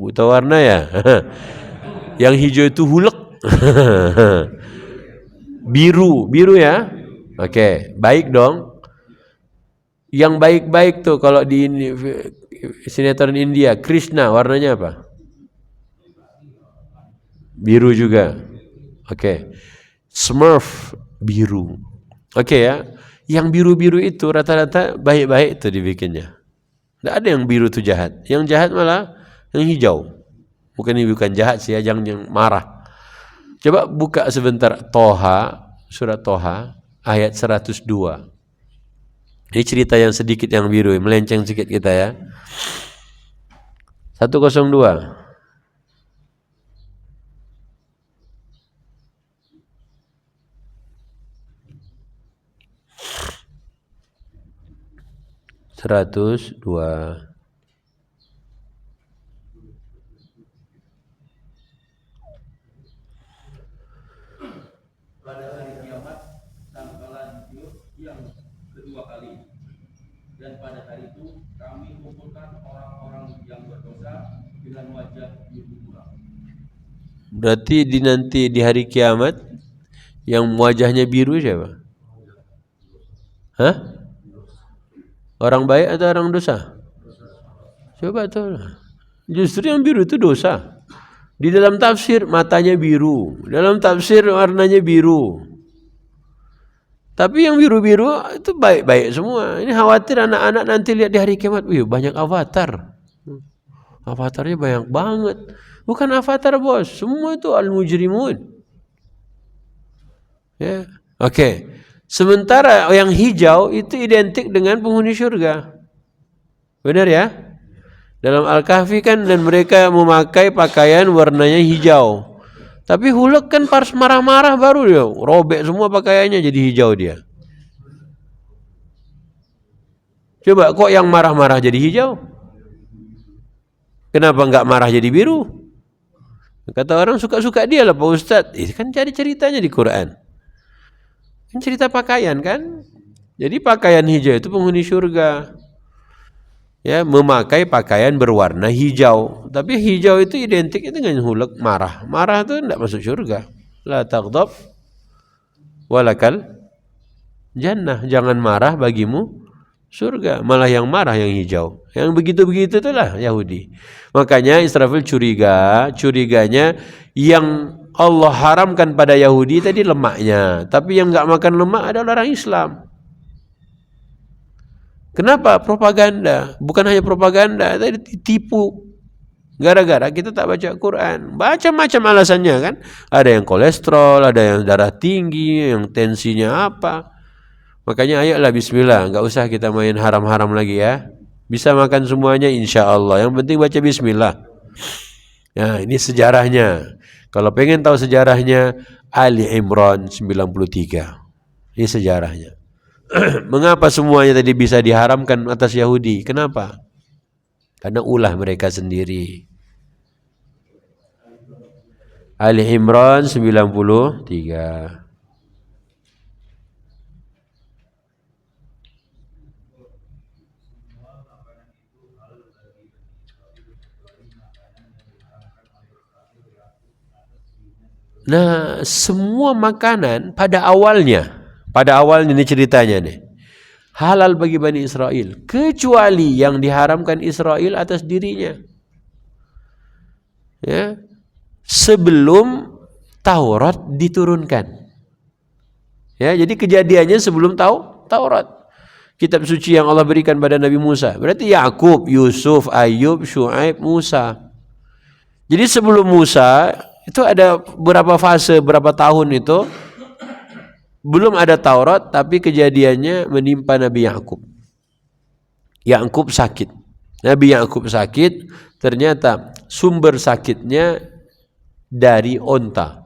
tahu warna ya? Yang hijau itu hulek. Biru ya? Oke, baik dong. Yang baik-baik tuh kalau di sinetron India, Krishna warnanya apa? Biru juga. Oke. Smurf biru. Oke ya. Yang biru-biru itu rata-rata baik-baik itu dibikinnya. Tidak ada yang biru itu jahat. Yang jahat malah yang hijau. Bukan jahat sih ya, yang marah. Coba buka sebentar surat Toha ayat 102. Ini cerita yang sedikit yang biru, melenceng sedikit kita ya. 102. Pada hari kiamat sangkala hidup yang kedua kali, dan pada hari itu kami kumpulkan orang-orang yang berdosa dengan wajah biru buram. Berarti nanti di hari kiamat yang wajahnya biru siapa? Hah? Orang baik atau orang dosa? Coba tuh. Justru yang biru itu dosa. Di dalam tafsir matanya biru, dalam tafsir warnanya biru. Tapi yang biru-biru itu baik-baik semua. Ini khawatir anak-anak nanti lihat di hari kiamat, wih banyak avatar. Avatarnya banyak banget. Bukan avatar bos, semua itu al-mujrimun. Ya, oke. Sementara yang hijau itu identik dengan penghuni surga. Benar ya? Dalam Al-Kahfi kan, dan mereka memakai pakaian warnanya hijau. Tapi Hulk kan pas marah-marah baru dia robek semua pakaiannya jadi hijau dia. Coba kok yang marah-marah jadi hijau? Kenapa enggak marah jadi biru? Kata orang suka-suka dia lah Pak Ustadz. Kan jadi ceritanya di Quran. Kan cerita pakaian kan. Jadi pakaian hijau itu penghuni surga. Ya, memakai pakaian berwarna hijau. Tapi hijau itu identik dengan Hulk marah. Marah itu tidak masuk surga. La taghdab walakal jannah. Jangan marah bagimu surga. Malah yang marah yang hijau. Yang begitu-begitu itulah Yahudi. Makanya Israfil curiganya yang Allah haramkan pada Yahudi tadi lemaknya. Tapi yang enggak makan lemak adalah orang Islam. Kenapa? Propaganda. Bukan hanya propaganda, tadi ditipu. Gara-gara kita tak baca Quran. Macam-macam alasannya kan. Ada yang kolesterol, ada yang darah tinggi, yang tensinya apa. Makanya ayolah bismillah. Enggak usah kita main haram-haram lagi ya. Bisa makan semuanya insya Allah. Yang penting baca bismillah. Nah ini sejarahnya. Kalau pengen tahu sejarahnya, Ali Imran 93. Ini sejarahnya. Mengapa semuanya tadi bisa diharamkan atas Yahudi? Kenapa? Karena ulah mereka sendiri. Ali Imran 93. Nah, semua makanan pada awalnya ini ceritanya nih, halal bagi Bani Israel, kecuali yang diharamkan Israel atas dirinya. Ya, sebelum Taurat diturunkan. Ya, jadi kejadiannya sebelum Taurat. Kitab suci yang Allah berikan pada Nabi Musa. Berarti Yakub, Yusuf, Ayub, Syuaib, Musa. Jadi sebelum Musa itu ada berapa fase, berapa tahun itu belum ada Taurat, tapi kejadiannya menimpa Nabi Yakub. Yakub sakit. Nabi Yakub sakit, ternyata sumber sakitnya dari onta.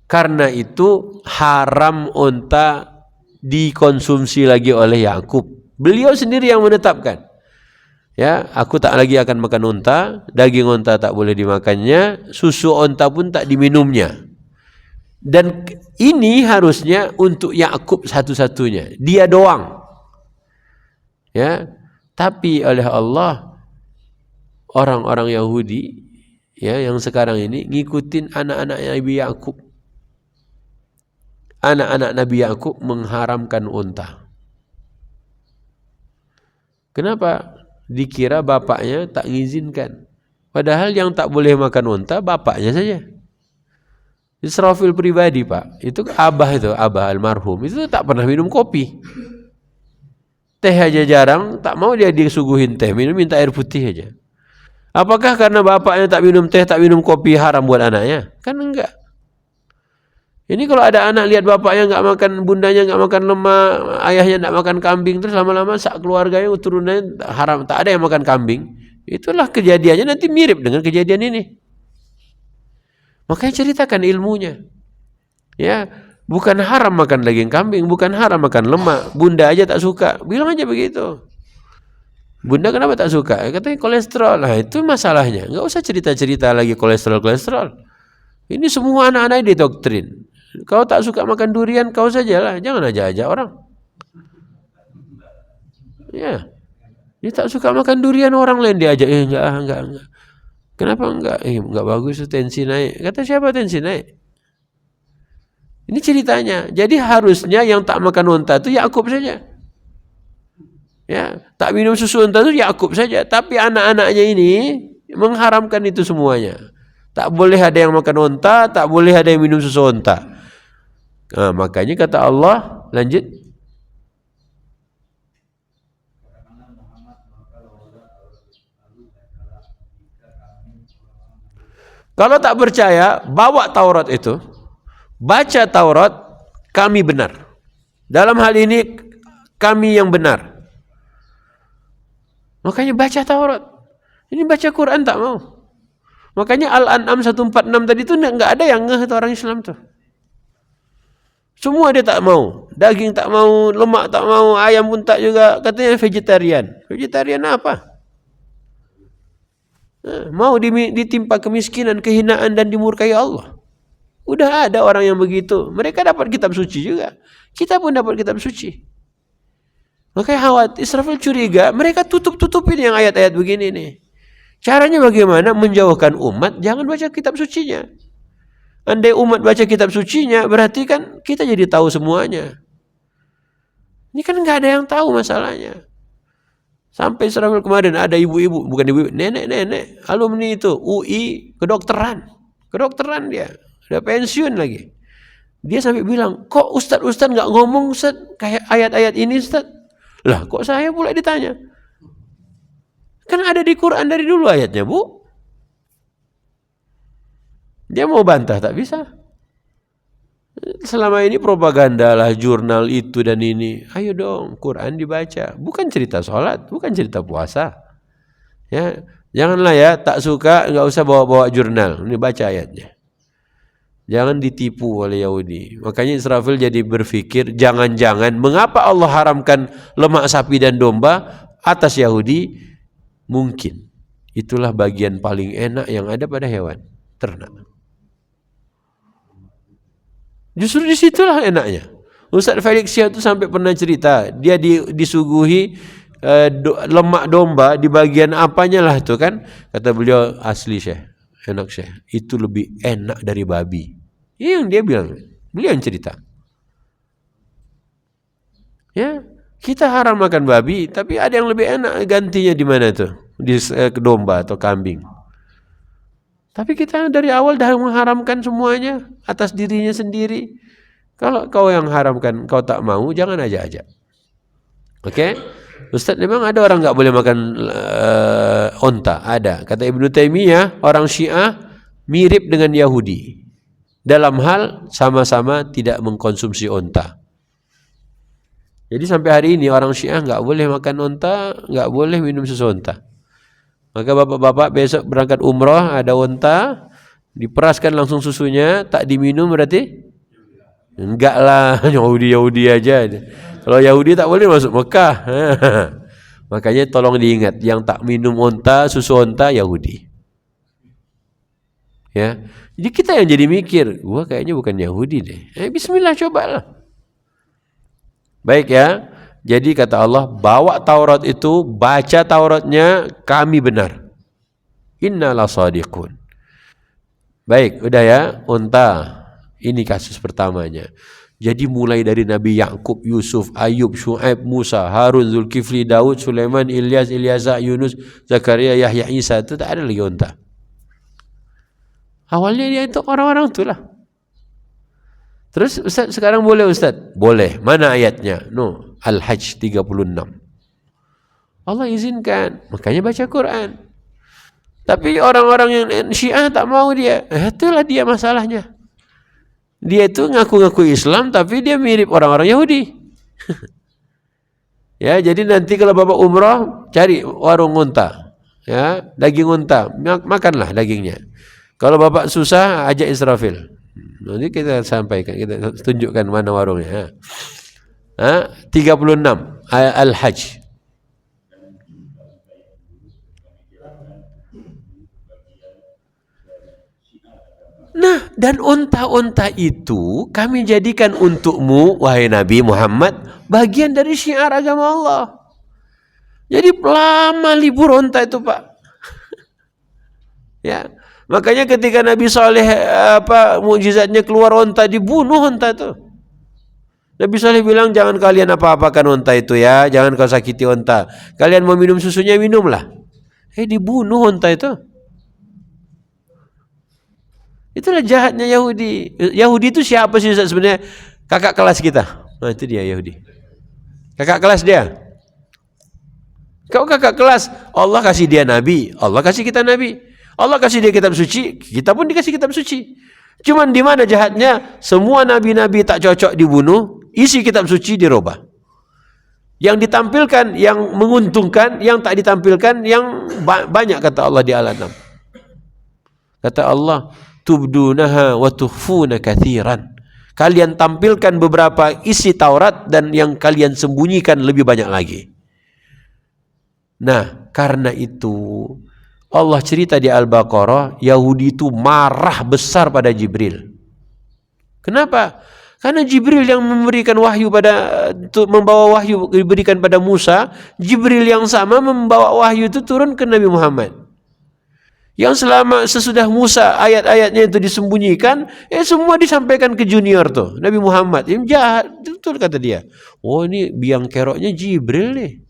Karena itu haram onta dikonsumsi lagi oleh Yakub. Beliau sendiri yang menetapkan. Ya, aku tak lagi akan makan unta, daging unta tak boleh dimakannya, susu unta pun tak diminumnya. Dan ini harusnya untuk Yakub satu-satunya, dia doang. Ya, tapi oleh Allah orang-orang Yahudi ya yang sekarang ini ngikutin anak-anak Nabi Yakub. Anak-anak Nabi Yakub mengharamkan unta. Kenapa? Dikira bapaknya tak mengizinkan. Padahal yang tak boleh makan unta bapaknya saja. Israfil pribadi Pak, itu Abah almarhum, itu tak pernah minum kopi. Teh aja jarang, tak mau dia disuguhin teh, minta air putih aja. Apakah karena bapaknya tak minum teh, tak minum kopi haram buat anaknya? Kan enggak. Ini kalau ada anak lihat bapaknya enggak makan, bundanya enggak makan lemak, ayahnya enggak makan kambing, terus lama-lama sak keluarganya turunannya haram, tak ada yang makan kambing. Itulah kejadiannya, nanti mirip dengan kejadian ini. Makanya ceritakan ilmunya. Ya, bukan haram makan daging kambing, bukan haram makan lemak. Bunda aja tak suka. Bilang aja begitu. Bunda kenapa tak suka? Katanya kolesterol. Nah, itu masalahnya. Enggak usah cerita-cerita lagi kolesterol. Ini semua anak-anak didoktrin. Kau tak suka makan durian, kau sajalah. Jangan ajak-ajak orang. Ya. Dia tak suka makan durian, orang lain diajak. Enggak. Kenapa enggak? Enggak bagus, tensi naik. Kata siapa tensi naik? Ini ceritanya. Jadi harusnya yang tak makan unta itu Yakub saja. Ya, tak minum susu unta itu Yakub saja. Tapi anak-anaknya ini mengharamkan itu semuanya. Tak boleh ada yang makan unta, tak boleh ada yang minum susu unta. Nah, makanya kata Allah, lanjut. Kalau tak percaya, bawa Taurat itu, baca Taurat, kami benar. Dalam hal ini, kami yang benar. Makanya baca Taurat. Ini baca Quran tak mau. Makanya Al-An'am 146 tadi itu nggak ada yang ngeh orang Islam tuh. Semua dia tak mau. Daging tak mau, lemak tak mau, ayam pun tak juga. Katanya vegetarian. Vegetarian apa? Mau ditimpa kemiskinan, kehinaan dan dimurkai Allah. Udah ada orang yang begitu. Mereka dapat kitab suci juga. Kita pun dapat kitab suci. Makanya khawatir, Israfil curiga, mereka tutup-tutupin yang ayat-ayat begini nih. Caranya bagaimana? Menjauhkan umat, jangan baca kitab sucinya. Andai umat baca kitab sucinya, berarti kan kita jadi tahu semuanya. Ini kan nggak ada yang tahu masalahnya. Sampai Israfil kemarin ada ibu-ibu, bukan ibu-ibu, nenek-nenek, alumni itu, UI, kedokteran dia, udah pensiun lagi. Dia sampai bilang, kok Ustadz nggak ngomong Ustadz kayak ayat-ayat ini Ustadz? Lah kok saya pula ditanya? Kan ada di Quran dari dulu ayatnya, Bu. Dia mau bantah tak bisa. Selama ini propaganda lah, jurnal itu dan ini. Ayo dong, Quran dibaca. Bukan cerita sholat, bukan cerita puasa. Ya, janganlah ya, tak suka nggak usah bawa-bawa jurnal. Ini baca ayatnya. Jangan ditipu oleh Yahudi. Makanya Israfil jadi berpikir, jangan-jangan mengapa Allah haramkan lemak sapi dan domba atas Yahudi? Mungkin itulah bagian paling enak yang ada pada hewan ternak. Justru disitulah enaknya. Ustaz Felix Syah itu sampai pernah cerita, dia disuguhi lemak domba di bagian apanya lah itu kan. Kata beliau, asli Syekh, enak Syekh, itu lebih enak dari babi. Ini yang dia bilang, beliau yang cerita. Ya, kita haram makan babi, tapi ada yang lebih enak, gantinya di mana tuh? Di domba atau kambing. Tapi kita dari awal dah mengharamkan semuanya atas dirinya sendiri. Kalau kau yang haramkan, kau tak mau, jangan ajak-ajak. Oke? Ustaz, memang ada orang nggak boleh makan onta? Ada. Kata Ibnu Taimiyah, orang Syiah mirip dengan Yahudi. Dalam hal sama-sama tidak mengkonsumsi onta. Jadi sampai hari ini orang Syiah nggak boleh makan onta, nggak boleh minum susu onta. Maka bapak-bapak besok berangkat umroh, ada onta, diperaskan langsung susunya, tak diminum berarti? Enggak lah, Yahudi aja. Kalau Yahudi tak boleh masuk Mekah. Makanya tolong diingat, yang tak minum onta, susu onta, Yahudi. Ya, jadi kita yang jadi mikir, gua kayaknya bukan Yahudi deh. Bismillah, cobalah. Baik ya. Jadi kata Allah, bawa Taurat itu, baca Tauratnya, kami benar. Inna la sadiqun. Baik, udah ya, unta. Ini kasus pertamanya. Jadi mulai dari Nabi Yakub, Yusuf, Ayub, Syuaib, Musa, Harun, Zulkifli, Daud, Sulaiman, Ilyas, Ilyasa, Yunus, Zakaria, Yahya, Isa, itu tak ada lagi unta. Awalnya dia itu orang-orang itulah. Terus Ustaz, sekarang boleh Ustaz? Boleh. Mana ayatnya? No, Al-Hajj 36. Allah izinkan. Makanya baca Quran. Tapi orang-orang yang Syiah tak mau dia. Itulah dia masalahnya. Dia itu ngaku-ngaku Islam tapi dia mirip orang-orang Yahudi. Ya, jadi nanti kalau Bapak umrah cari warung unta. Ya, daging unta, makanlah dagingnya. Kalau Bapak susah ajak Israfil. Nanti kita sampaikan, kita tunjukkan mana warungnya. 36 Al-Hajj. Nah, dan unta-unta itu kami jadikan untukmu, wahai Nabi Muhammad, bagian dari syiar agama Allah. Jadi lama libur unta itu, Pak. Ya, makanya ketika Nabi Saleh mukjizatnya keluar unta, dibunuh unta itu. Nabi Saleh bilang, jangan kalian apa-apakan unta itu ya, jangan kau sakiti unta. Kalian mau minum susunya, minumlah. Dibunuh unta itu. Itulah jahatnya Yahudi. Yahudi itu siapa sih sebenarnya? Kakak kelas kita. Nah, itu dia Yahudi. Kakak kelas dia. Kau kakak kelas. Allah kasih dia nabi, Allah kasih kita nabi. Allah kasih dia kitab suci, kita pun dikasih kitab suci. Cuman di mana jahatnya? Semua nabi-nabi tak cocok dibunuh, isi kitab suci dirubah. Yang ditampilkan yang menguntungkan, yang tak ditampilkan yang banyak, kata Allah di Al-An'am. Kata Allah, tubdunaha wa tukhfuna katsiran. Kalian tampilkan beberapa isi Taurat dan yang kalian sembunyikan lebih banyak lagi. Nah, karena itu Allah cerita di Al-Baqarah, Yahudi itu marah besar pada Jibril. Kenapa? Karena Jibril yang memberikan wahyu membawa wahyu diberikan pada Musa, Jibril yang sama membawa wahyu itu turun ke Nabi Muhammad. Yang sesudah Musa ayat-ayatnya itu disembunyikan, semua disampaikan ke junior tuh, Nabi Muhammad. Yang jahat, betul kata dia. Oh, ini biang keroknya Jibril nih.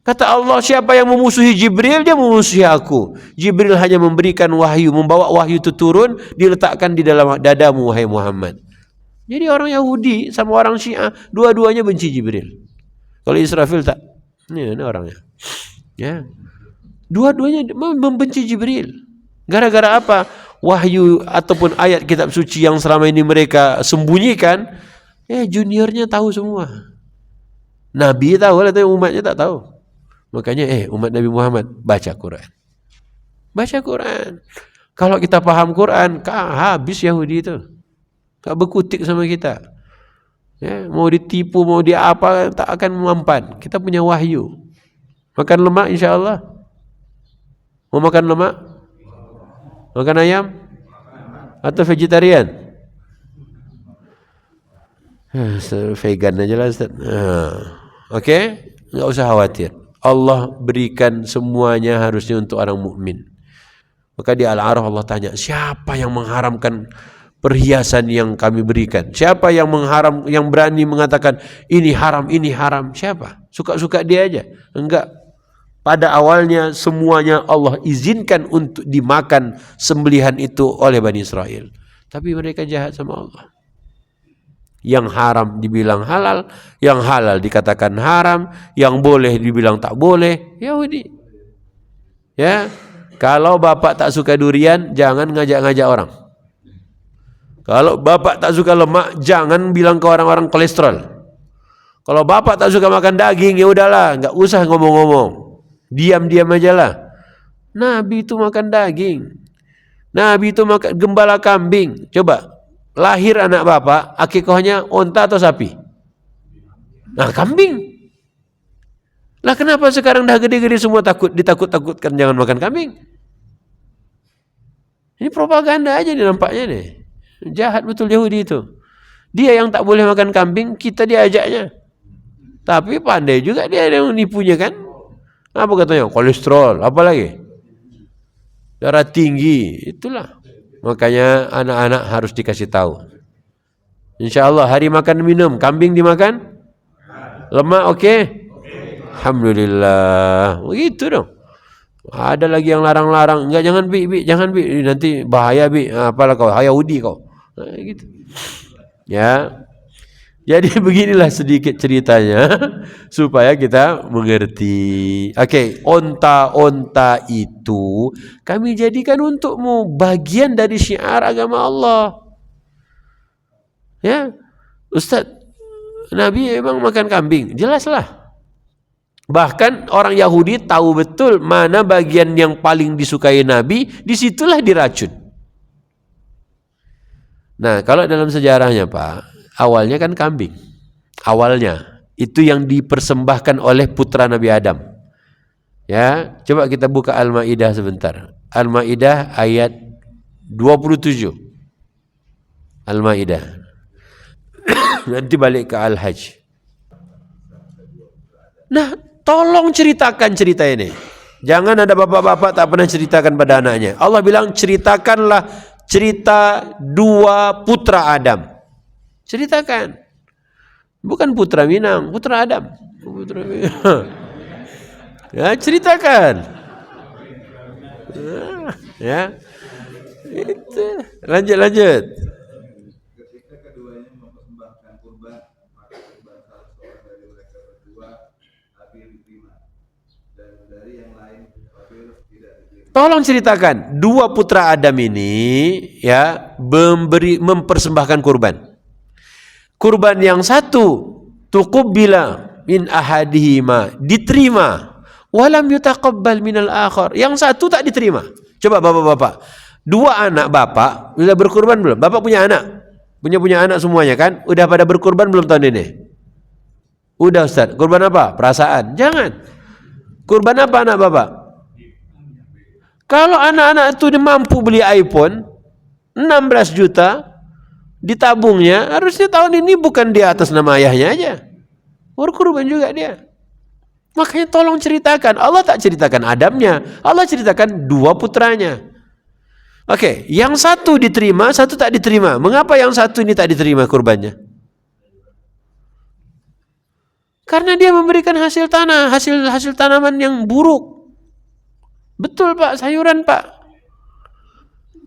Kata Allah, siapa yang memusuhi Jibril, dia memusuhi aku. Jibril hanya memberikan wahyu, membawa wahyu itu turun, diletakkan di dalam dadamu, wahai Muhammad. Jadi orang Yahudi sama orang Syiah, dua-duanya benci Jibril. Kalau Israfil tak, ini orangnya. Ya, dua-duanya membenci Jibril. Gara-gara apa? Wahyu ataupun ayat kitab suci yang selama ini mereka sembunyikan, juniornya tahu semua. Nabi tahu, tapi umatnya tak tahu. Makanya umat Nabi Muhammad baca Quran. Baca Quran. Kalau kita paham Quran, habis Yahudi itu. Tak berkutik sama kita. Ya, mau ditipu, mau dia apa, tak akan mempan. Kita punya wahyu. Makan lemak insya-Allah. Mau makan lemak? Makan ayam? Atau vegetarian? Vegan aja lah Ustaz. Oke? Enggak usah khawatir. Allah berikan semuanya harusnya untuk orang mukmin. Maka di Al-A'raf Allah tanya, siapa yang mengharamkan perhiasan yang kami berikan? Siapa yang berani mengatakan ini haram, ini haram? Siapa? Suka-suka dia aja? Enggak. Pada awalnya semuanya Allah izinkan untuk dimakan sembelihan itu oleh Bani Israel. Tapi mereka jahat sama Allah. Yang haram dibilang halal, yang halal dikatakan haram, yang boleh dibilang tak boleh. Yahudi. Ya, kalau bapak tak suka durian, jangan ngajak-ngajak orang. Kalau bapak tak suka lemak, jangan bilang ke orang-orang kolesterol. Kalau bapak tak suka makan daging, ya udahlah, nggak usah ngomong-ngomong, diam-diam aja lah. Nabi itu makan daging, Nabi itu makan gembala kambing. Coba lahir anak bapak, akikahnya onta atau sapi? Nah, kambing. Lah kenapa sekarang dah gede-gede semua ditakut-takutkan jangan makan kambing? Ini propaganda aja nih nampaknya nih. Jahat betul Yahudi itu. Dia yang tak boleh makan kambing, kita diajaknya. Tapi pandai juga dia yang nipunya kan. Apa katanya? Kolesterol, apa lagi? Darah tinggi, itulah. Makanya anak-anak harus dikasih tahu. InsyaAllah hari makan minum, kambing dimakan? Lemak oke? Alhamdulillah. Begitu dong. Ada lagi yang larang-larang. Enggak, jangan bi, jangan bi. Nanti bahaya bi. Apalah kau, Yahudi kau. Nah, gitu. Ya. Jadi beginilah sedikit ceritanya supaya kita mengerti. Oke, onta-onta itu kami jadikan untukmu bagian dari syiar agama Allah. Ya. Ustaz, Nabi memang makan kambing. Jelaslah. Bahkan orang Yahudi tahu betul mana bagian yang paling disukai Nabi, disitulah diracun. Nah, kalau dalam sejarahnya Pak, awalnya kan kambing. Awalnya itu yang dipersembahkan oleh putra Nabi Adam. Ya, coba kita buka Al-Maidah sebentar. Al-Maidah ayat 27. Al-Maidah. Nanti balik ke Al-Hajj. Nah, tolong ceritakan cerita ini. Jangan ada bapak-bapak tak pernah ceritakan pada anaknya. Allah bilang ceritakanlah cerita dua putra Adam. Ceritakan. Bukan putra Minang, putra Adam. Putra Minang. Ya, ceritakan. Ya. Itu. Lanjut. Ketika keduanya mempersembahkan kurban, maka kurban salah seorang dari mereka berdua Habil diterima, dan dari yang lain Habil tidak diterima. Tolong ceritakan, dua putra Adam ini ya mempersembahkan kurban. Kurban yang satu tuqubila min ahadihima, diterima, walam yutaqabbal minal akhar, yang satu tak diterima. Coba bapak-bapak, dua anak bapak sudah berkurban belum? Bapak punya anak, punya anak semuanya kan? Udah pada berkurban belum tahun ini? Udah Ustaz. Kurban apa? Perasaan. Jangan. Kurban apa anak bapak? Kalau anak-anak itu mampu beli iPhone 16 juta ditabungnya, harusnya tahun ini bukan di atas nama ayahnya aja, berkurban juga dia. Makanya tolong ceritakan. Allah tak ceritakan Adamnya, Allah ceritakan dua putranya. Oke, yang satu diterima, satu tak diterima. Mengapa yang satu ini tak diterima kurbannya? Karena dia memberikan hasil tanah, hasil tanaman yang buruk. Betul Pak, sayuran Pak.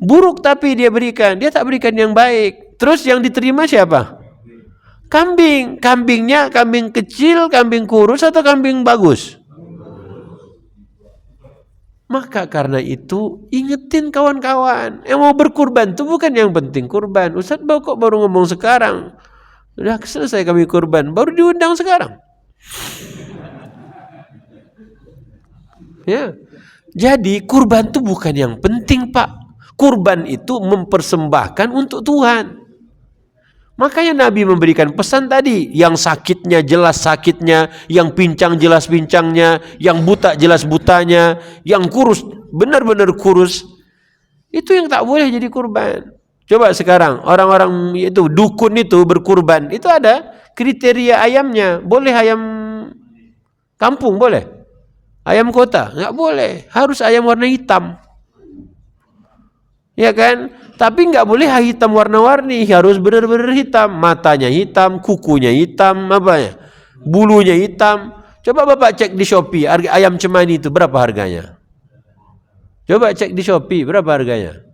Buruk tapi dia berikan, dia tak berikan yang baik. Terus yang diterima siapa? Kambing. Kambingnya kambing kecil, kambing kurus atau kambing bagus? Maka karena itu ingetin kawan-kawan yang mau berkurban itu bukan yang penting kurban. Ustaz kok baru ngomong sekarang? Sudah selesai kami kurban, baru diundang sekarang. Ya. Jadi kurban itu bukan yang penting Pak. Kurban itu mempersembahkan untuk Tuhan. Makanya Nabi memberikan pesan tadi, yang sakitnya jelas sakitnya, yang pincang jelas pincangnya, yang buta jelas butanya, yang kurus benar-benar kurus. Itu yang tak boleh jadi kurban. Coba sekarang orang-orang itu dukun itu berkurban, itu ada kriteria ayamnya. Boleh ayam kampung boleh, ayam kota nggak boleh, harus ayam warna hitam, ya kan? Tapi nggak boleh hitam warna-warni, harus benar-benar hitam, matanya hitam, kukunya hitam, apanya, bulunya hitam. Coba bapak cek di Shopee harga ayam cemani itu berapa harganya? Coba cek di Shopee berapa harganya?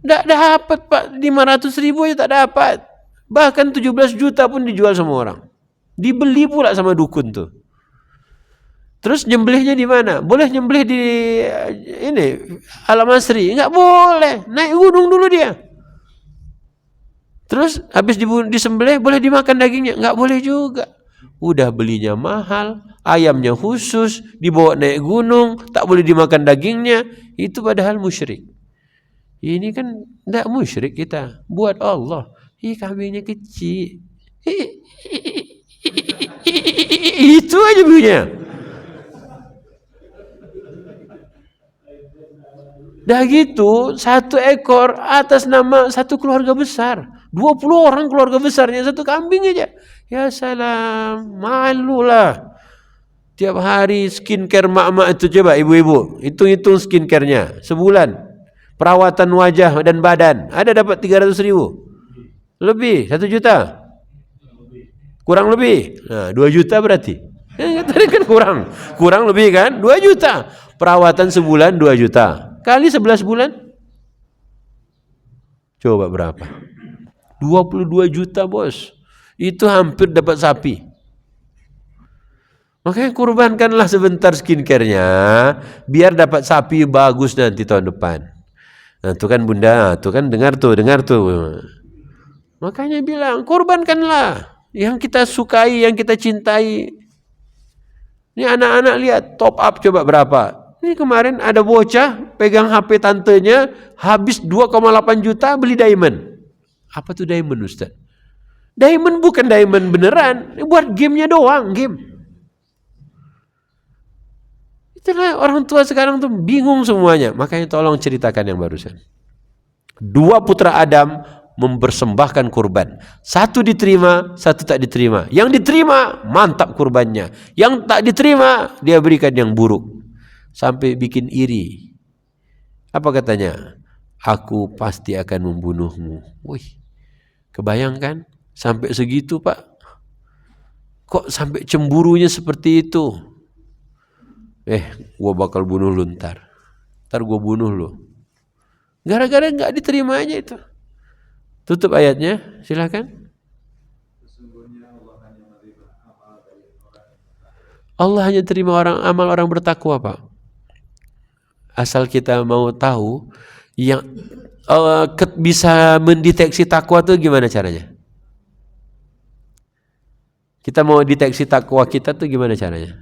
Nggak dapat Pak, 500.000 aja tak dapat. Bahkan 17 juta pun dijual sama orang. Dibeli pula sama dukun tuh. Terus nyembelihnya di mana? Boleh nyembelih di ini Al-Masri? Enggak boleh. Naik gunung dulu dia. Terus habis disembelih boleh dimakan dagingnya? Enggak boleh juga. Udah belinya mahal, ayamnya khusus, dibawa naik gunung, tak boleh dimakan dagingnya. Itu padahal musyrik. Ini kan enggak musyrik kita, buat Allah. Kambingnya kecil. Itu aja bunyinya. Dah gitu, satu ekor atas nama satu keluarga besar. 20 orang keluarga besarnya satu kambing aja. Ya salam, malulah. Tiap hari skincare mak-mak itu, coba ibu-ibu, hitung-hitung skincare-nya sebulan. Perawatan wajah dan badan, ada dapat 300.000. Lebih, 1 juta. Kurang lebih. Nah, 2 juta berarti. Tadi kan kurang lebih kan? 2 juta. Perawatan sebulan 2 juta. Kali 11 bulan. Coba berapa? 22 juta bos. Itu hampir dapat sapi. Makanya kurbankanlah sebentar skincare-nya, biar dapat sapi bagus nanti tahun depan. Nah, tuh kan bunda, tuh kan dengar tuh. Makanya bilang, kurbankanlah yang kita sukai, yang kita cintai. Ini anak-anak lihat, top up coba berapa. Ini kemarin ada bocah pegang HP tantenya, habis 2,8 juta beli diamond. Apa tuh diamond Ustaz? Diamond bukan diamond beneran, ini buat gamenya doang, game. Itulah orang tua sekarang tuh bingung semuanya. Makanya tolong ceritakan yang barusan. 2 putra Adam mempersembahkan kurban. 1 diterima, 1 tak diterima. Yang diterima mantap kurbannya. Yang tak diterima dia berikan yang buruk. Sampai bikin iri. Apa katanya? Aku pasti akan membunuhmu. Wih, kebayangkan sampai segitu Pak. Kok sampai cemburunya seperti itu? Gua bakal bunuh lu ntar gua bunuh lu. Gara-gara gak diterima aja itu. Tutup ayatnya, silakan. Allah hanya terima amal orang bertakwa Pak. Asal kita mau tahu yang bisa mendeteksi takwa itu gimana caranya? Kita mau deteksi takwa kita tuh gimana caranya?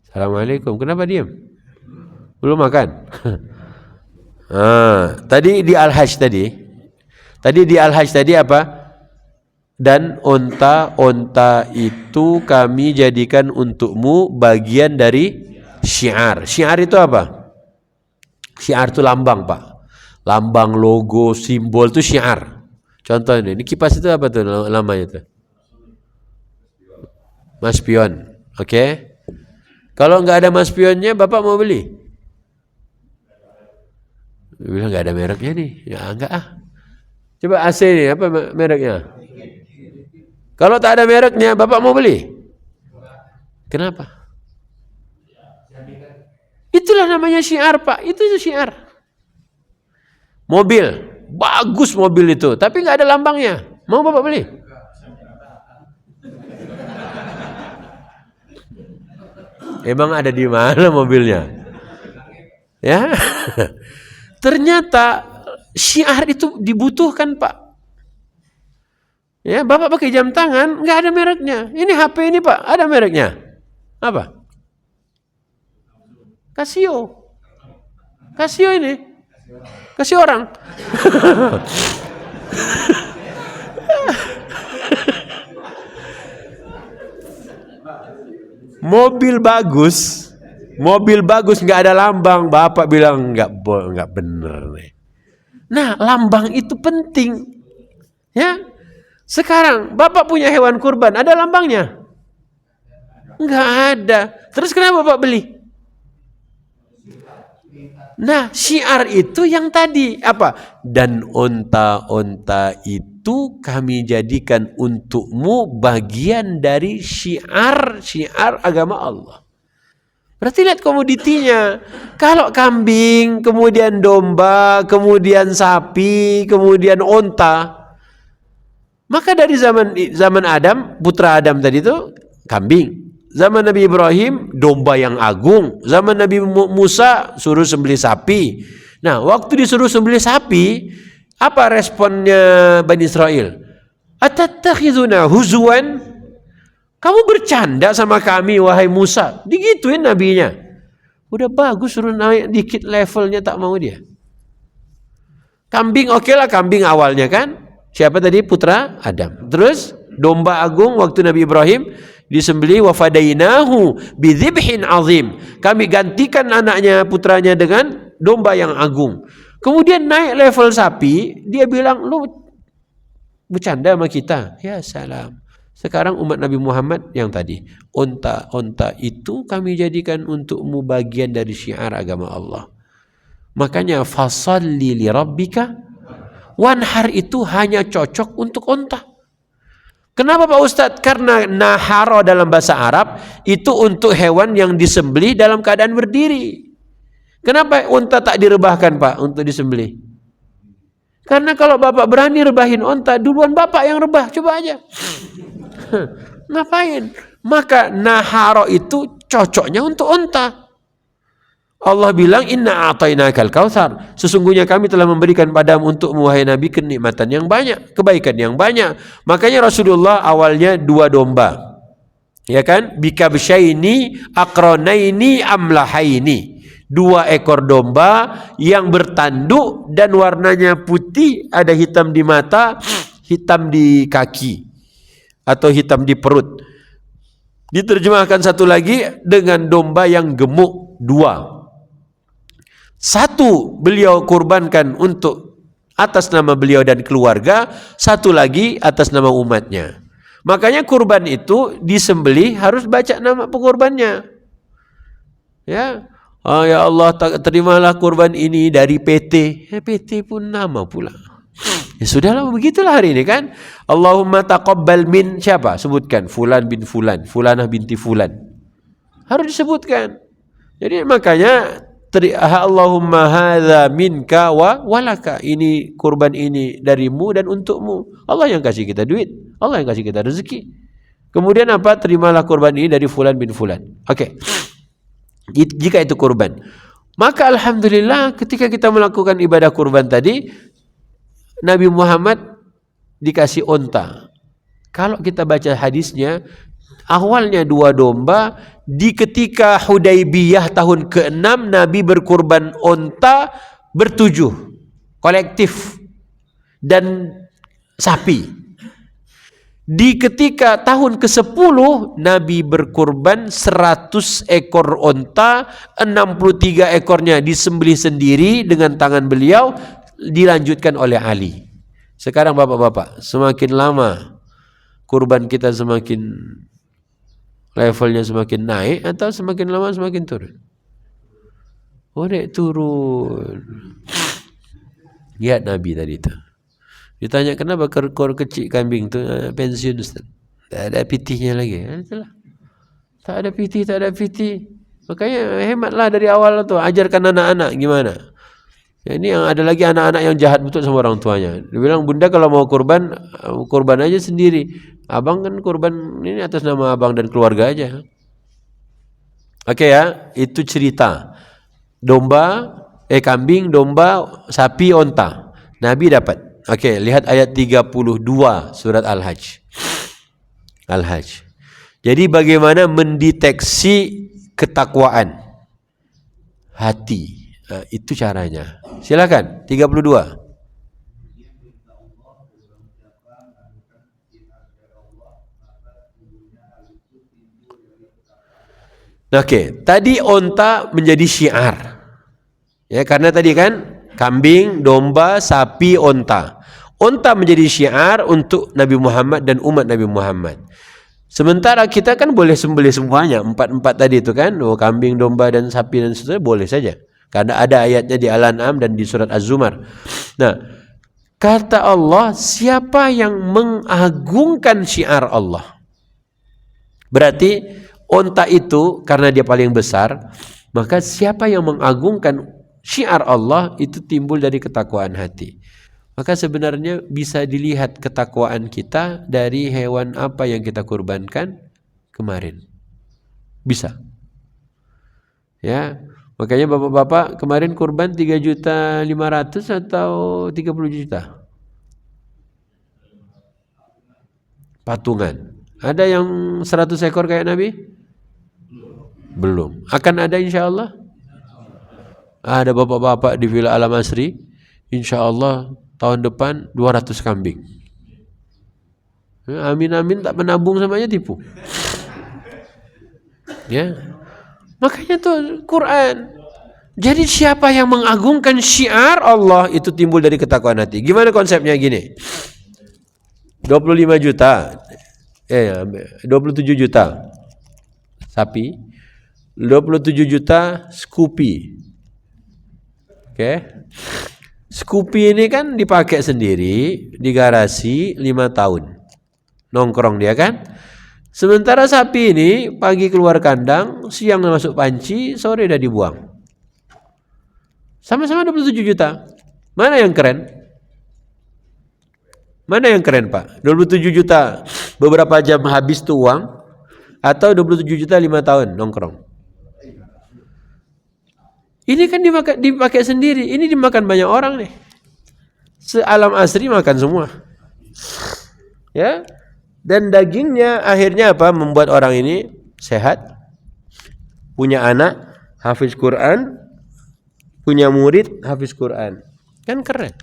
Assalamualaikum. Kenapa diam? Belum makan? Tadi di Al-Hajj tadi apa? Dan onta itu kami jadikan untukmu bagian dari syiar. Syiar itu apa? Syiar itu lambang, Pak. Lambang, logo, simbol itu syiar. Contohnya ini kipas itu apa tuh namanya tuh? Maspion. Oke. Kalau nggak ada maspionnya, Bapak mau beli? Bilang nggak ada mereknya nih. Ya enggak ah. Coba AC nih, apa mereknya? Kalau tak ada mereknya, Bapak mau beli? Kenapa? Itulah namanya syiar, Pak. Itu syiar. Mobil, bagus mobil itu, tapi nggak ada lambangnya. Mau Bapak beli? Emang ada di mana mobilnya? Ya, ternyata syiar itu dibutuhkan, Pak. Ya, Bapak pakai jam tangan, nggak ada mereknya. Ini HP ini, Pak, ada mereknya. Apa? Casio. Casio ini. Casio orang. Mobil bagus nggak ada lambang, Bapak bilang nggak benar nih. Nah, lambang itu penting, ya. Sekarang Bapak punya hewan kurban, ada lambangnya? Nggak ada. Terus kenapa Bapak beli? Nah, syiar itu yang tadi apa? Dan onta itu kami jadikan untukmu bagian dari syiar agama Allah. Berarti lihat komoditinya. Kalau kambing, kemudian domba, kemudian sapi, kemudian onta, maka dari zaman Adam, putra Adam tadi itu kambing. Zaman Nabi Ibrahim, domba yang agung. Zaman Nabi Musa, suruh sembelih sapi. Nah, waktu disuruh sembelih sapi, apa responnya Bani Israel? Atattakhizuna huzuwan? Kamu bercanda sama kami, wahai Musa. Digituin nabinya. Udah bagus, suruh naik dikit levelnya, tak mau dia. Kambing, oke lah kambing awalnya kan. Siapa tadi? Putra Adam. Terus, domba agung waktu Nabi Ibrahim, disembelih wa fadainahu bidzibhin azim. Kami gantikan anaknya, putranya dengan domba yang agung. Kemudian naik level sapi, dia bilang, lu bercanda sama kita. Ya salam. Sekarang umat Nabi Muhammad yang tadi, onta itu kami jadikan untukmu bagian dari syiar agama Allah. Makanya fasalli li rabbika wanhar itu hanya cocok untuk onta. Kenapa Pak Ustadz? Karena naharo dalam bahasa Arab itu untuk hewan yang disembelih dalam keadaan berdiri. Kenapa unta tak direbahkan Pak untuk disembelih? Karena kalau Bapak berani rebahin unta, duluan Bapak yang rebah, coba aja. Ngapain? Maka naharo itu cocoknya untuk unta. Allah bilang inna a'tainakal kautsar. Sesungguhnya kami telah memberikan padamu untuk wahai Nabi kenikmatan yang banyak, kebaikan yang banyak. Makanya Rasulullah awalnya 2 domba. Ya kan? Bikabsyaini aqranaini amlahaini. 2 ekor domba yang bertanduk dan warnanya putih, ada hitam di mata, hitam di kaki atau hitam di perut. Diterjemahkan satu lagi dengan domba yang gemuk 2. 1 beliau kurbankan untuk atas nama beliau dan keluarga, 1 lagi atas nama umatnya. Makanya kurban itu disembelih harus baca nama pengorbannya. Ya, oh ya Allah, terimalah kurban ini dari PT. PT pun nama pula. Ya sudahlah, begitulah hari ini kan. Allahumma taqabbal min siapa? Sebutkan fulan bin fulan, fulanah binti fulan. Harus disebutkan. Jadi makanya Allahumma hadza minka wa walaka. Ini kurban ini darimu dan untukmu. Allah yang kasih kita duit, Allah yang kasih kita rezeki. Kemudian apa? Terimalah kurban ini dari fulan bin fulan. Oke. Jika itu kurban, maka alhamdulillah ketika kita melakukan ibadah kurban tadi, Nabi Muhammad dikasih onta. Kalau kita baca hadisnya, awalnya 2 domba, di ketika Hudaybiyah tahun ke-6 Nabi berkurban onta ber-7 kolektif dan sapi. Di ketika tahun ke-10 Nabi berkurban 100 ekor onta, 63 ekornya disembelih sendiri dengan tangan beliau, dilanjutkan oleh Ali. Sekarang bapak-bapak, semakin lama kurban kita semakin levelnya semakin naik atau semakin lama semakin turun? Turun. Lihat Nabi tadi itu. Ditanya kenapa ekor kecil kambing tu pensiun Ustaz? Tak ada pitihnya lagi. Itulah. Tak ada pitih. Makanya hematlah dari awal tu, ajarkan anak-anak gimana. Ya, ini yang ada lagi anak-anak yang jahat betul sama orang tuanya. Dia bilang, "Bunda kalau mau kurban aja sendiri. Abang kan kurban ini atas nama abang dan keluarga aja." Oke ya, itu cerita. Kambing, domba, sapi, onta. Nabi dapat. Oke, lihat ayat 32 surat Al-Hajj. Jadi bagaimana mendeteksi ketakwaan hati. Nah, itu caranya. Silakan 32. Oke, tadi onta menjadi syiar. Ya, karena tadi kan kambing, domba, sapi, onta. Onta menjadi syiar untuk Nabi Muhammad dan umat Nabi Muhammad. Sementara kita kan boleh sembelih semuanya, 4 tadi itu kan, kambing, domba dan sapi dan seterusnya boleh saja. Karena ada ayatnya di Al-An'am dan di surat Az-Zumar. Nah, kata Allah, siapa yang mengagungkan syiar Allah? Berarti onta itu karena dia paling besar, maka siapa yang mengagungkan syiar Allah itu timbul dari ketakwaan hati. Maka sebenarnya bisa dilihat ketakwaan kita dari hewan apa yang kita kurbankan kemarin. Bisa. Ya, makanya bapak-bapak kemarin kurban 3.500.000 atau 30 juta? Patungan. Ada yang 100 ekor kayak Nabi? Belum. Akan ada insya Allah. Ada bapak-bapak di Villa Alam Asri, insya Allah tahun depan 200 kambing. Amin tak menabung samanya tipu. Ya, makanya tuh Quran. Jadi siapa yang mengagungkan syiar Allah itu timbul dari ketakwaan hati. Gimana konsepnya gini? 25 juta, 27 juta sapi, 27 juta Scoopy. Oke. Scoopy ini kan dipakai sendiri di garasi 5 tahun. Nongkrong dia kan. Sementara sapi ini pagi keluar kandang, siang masuk panci, sore udah dibuang. Sama-sama 27 juta. Mana yang keren? Mana yang keren, Pak? 27 juta beberapa jam habis tuh uang, atau 27 juta 5 tahun nongkrong? Ini kan dipakai sendiri. Ini dimakan banyak orang nih. Se-Alam Asri makan semua. Ya. Dan dagingnya akhirnya apa? Membuat orang ini sehat, punya anak hafiz Quran, punya murid hafiz Quran. Kan keren.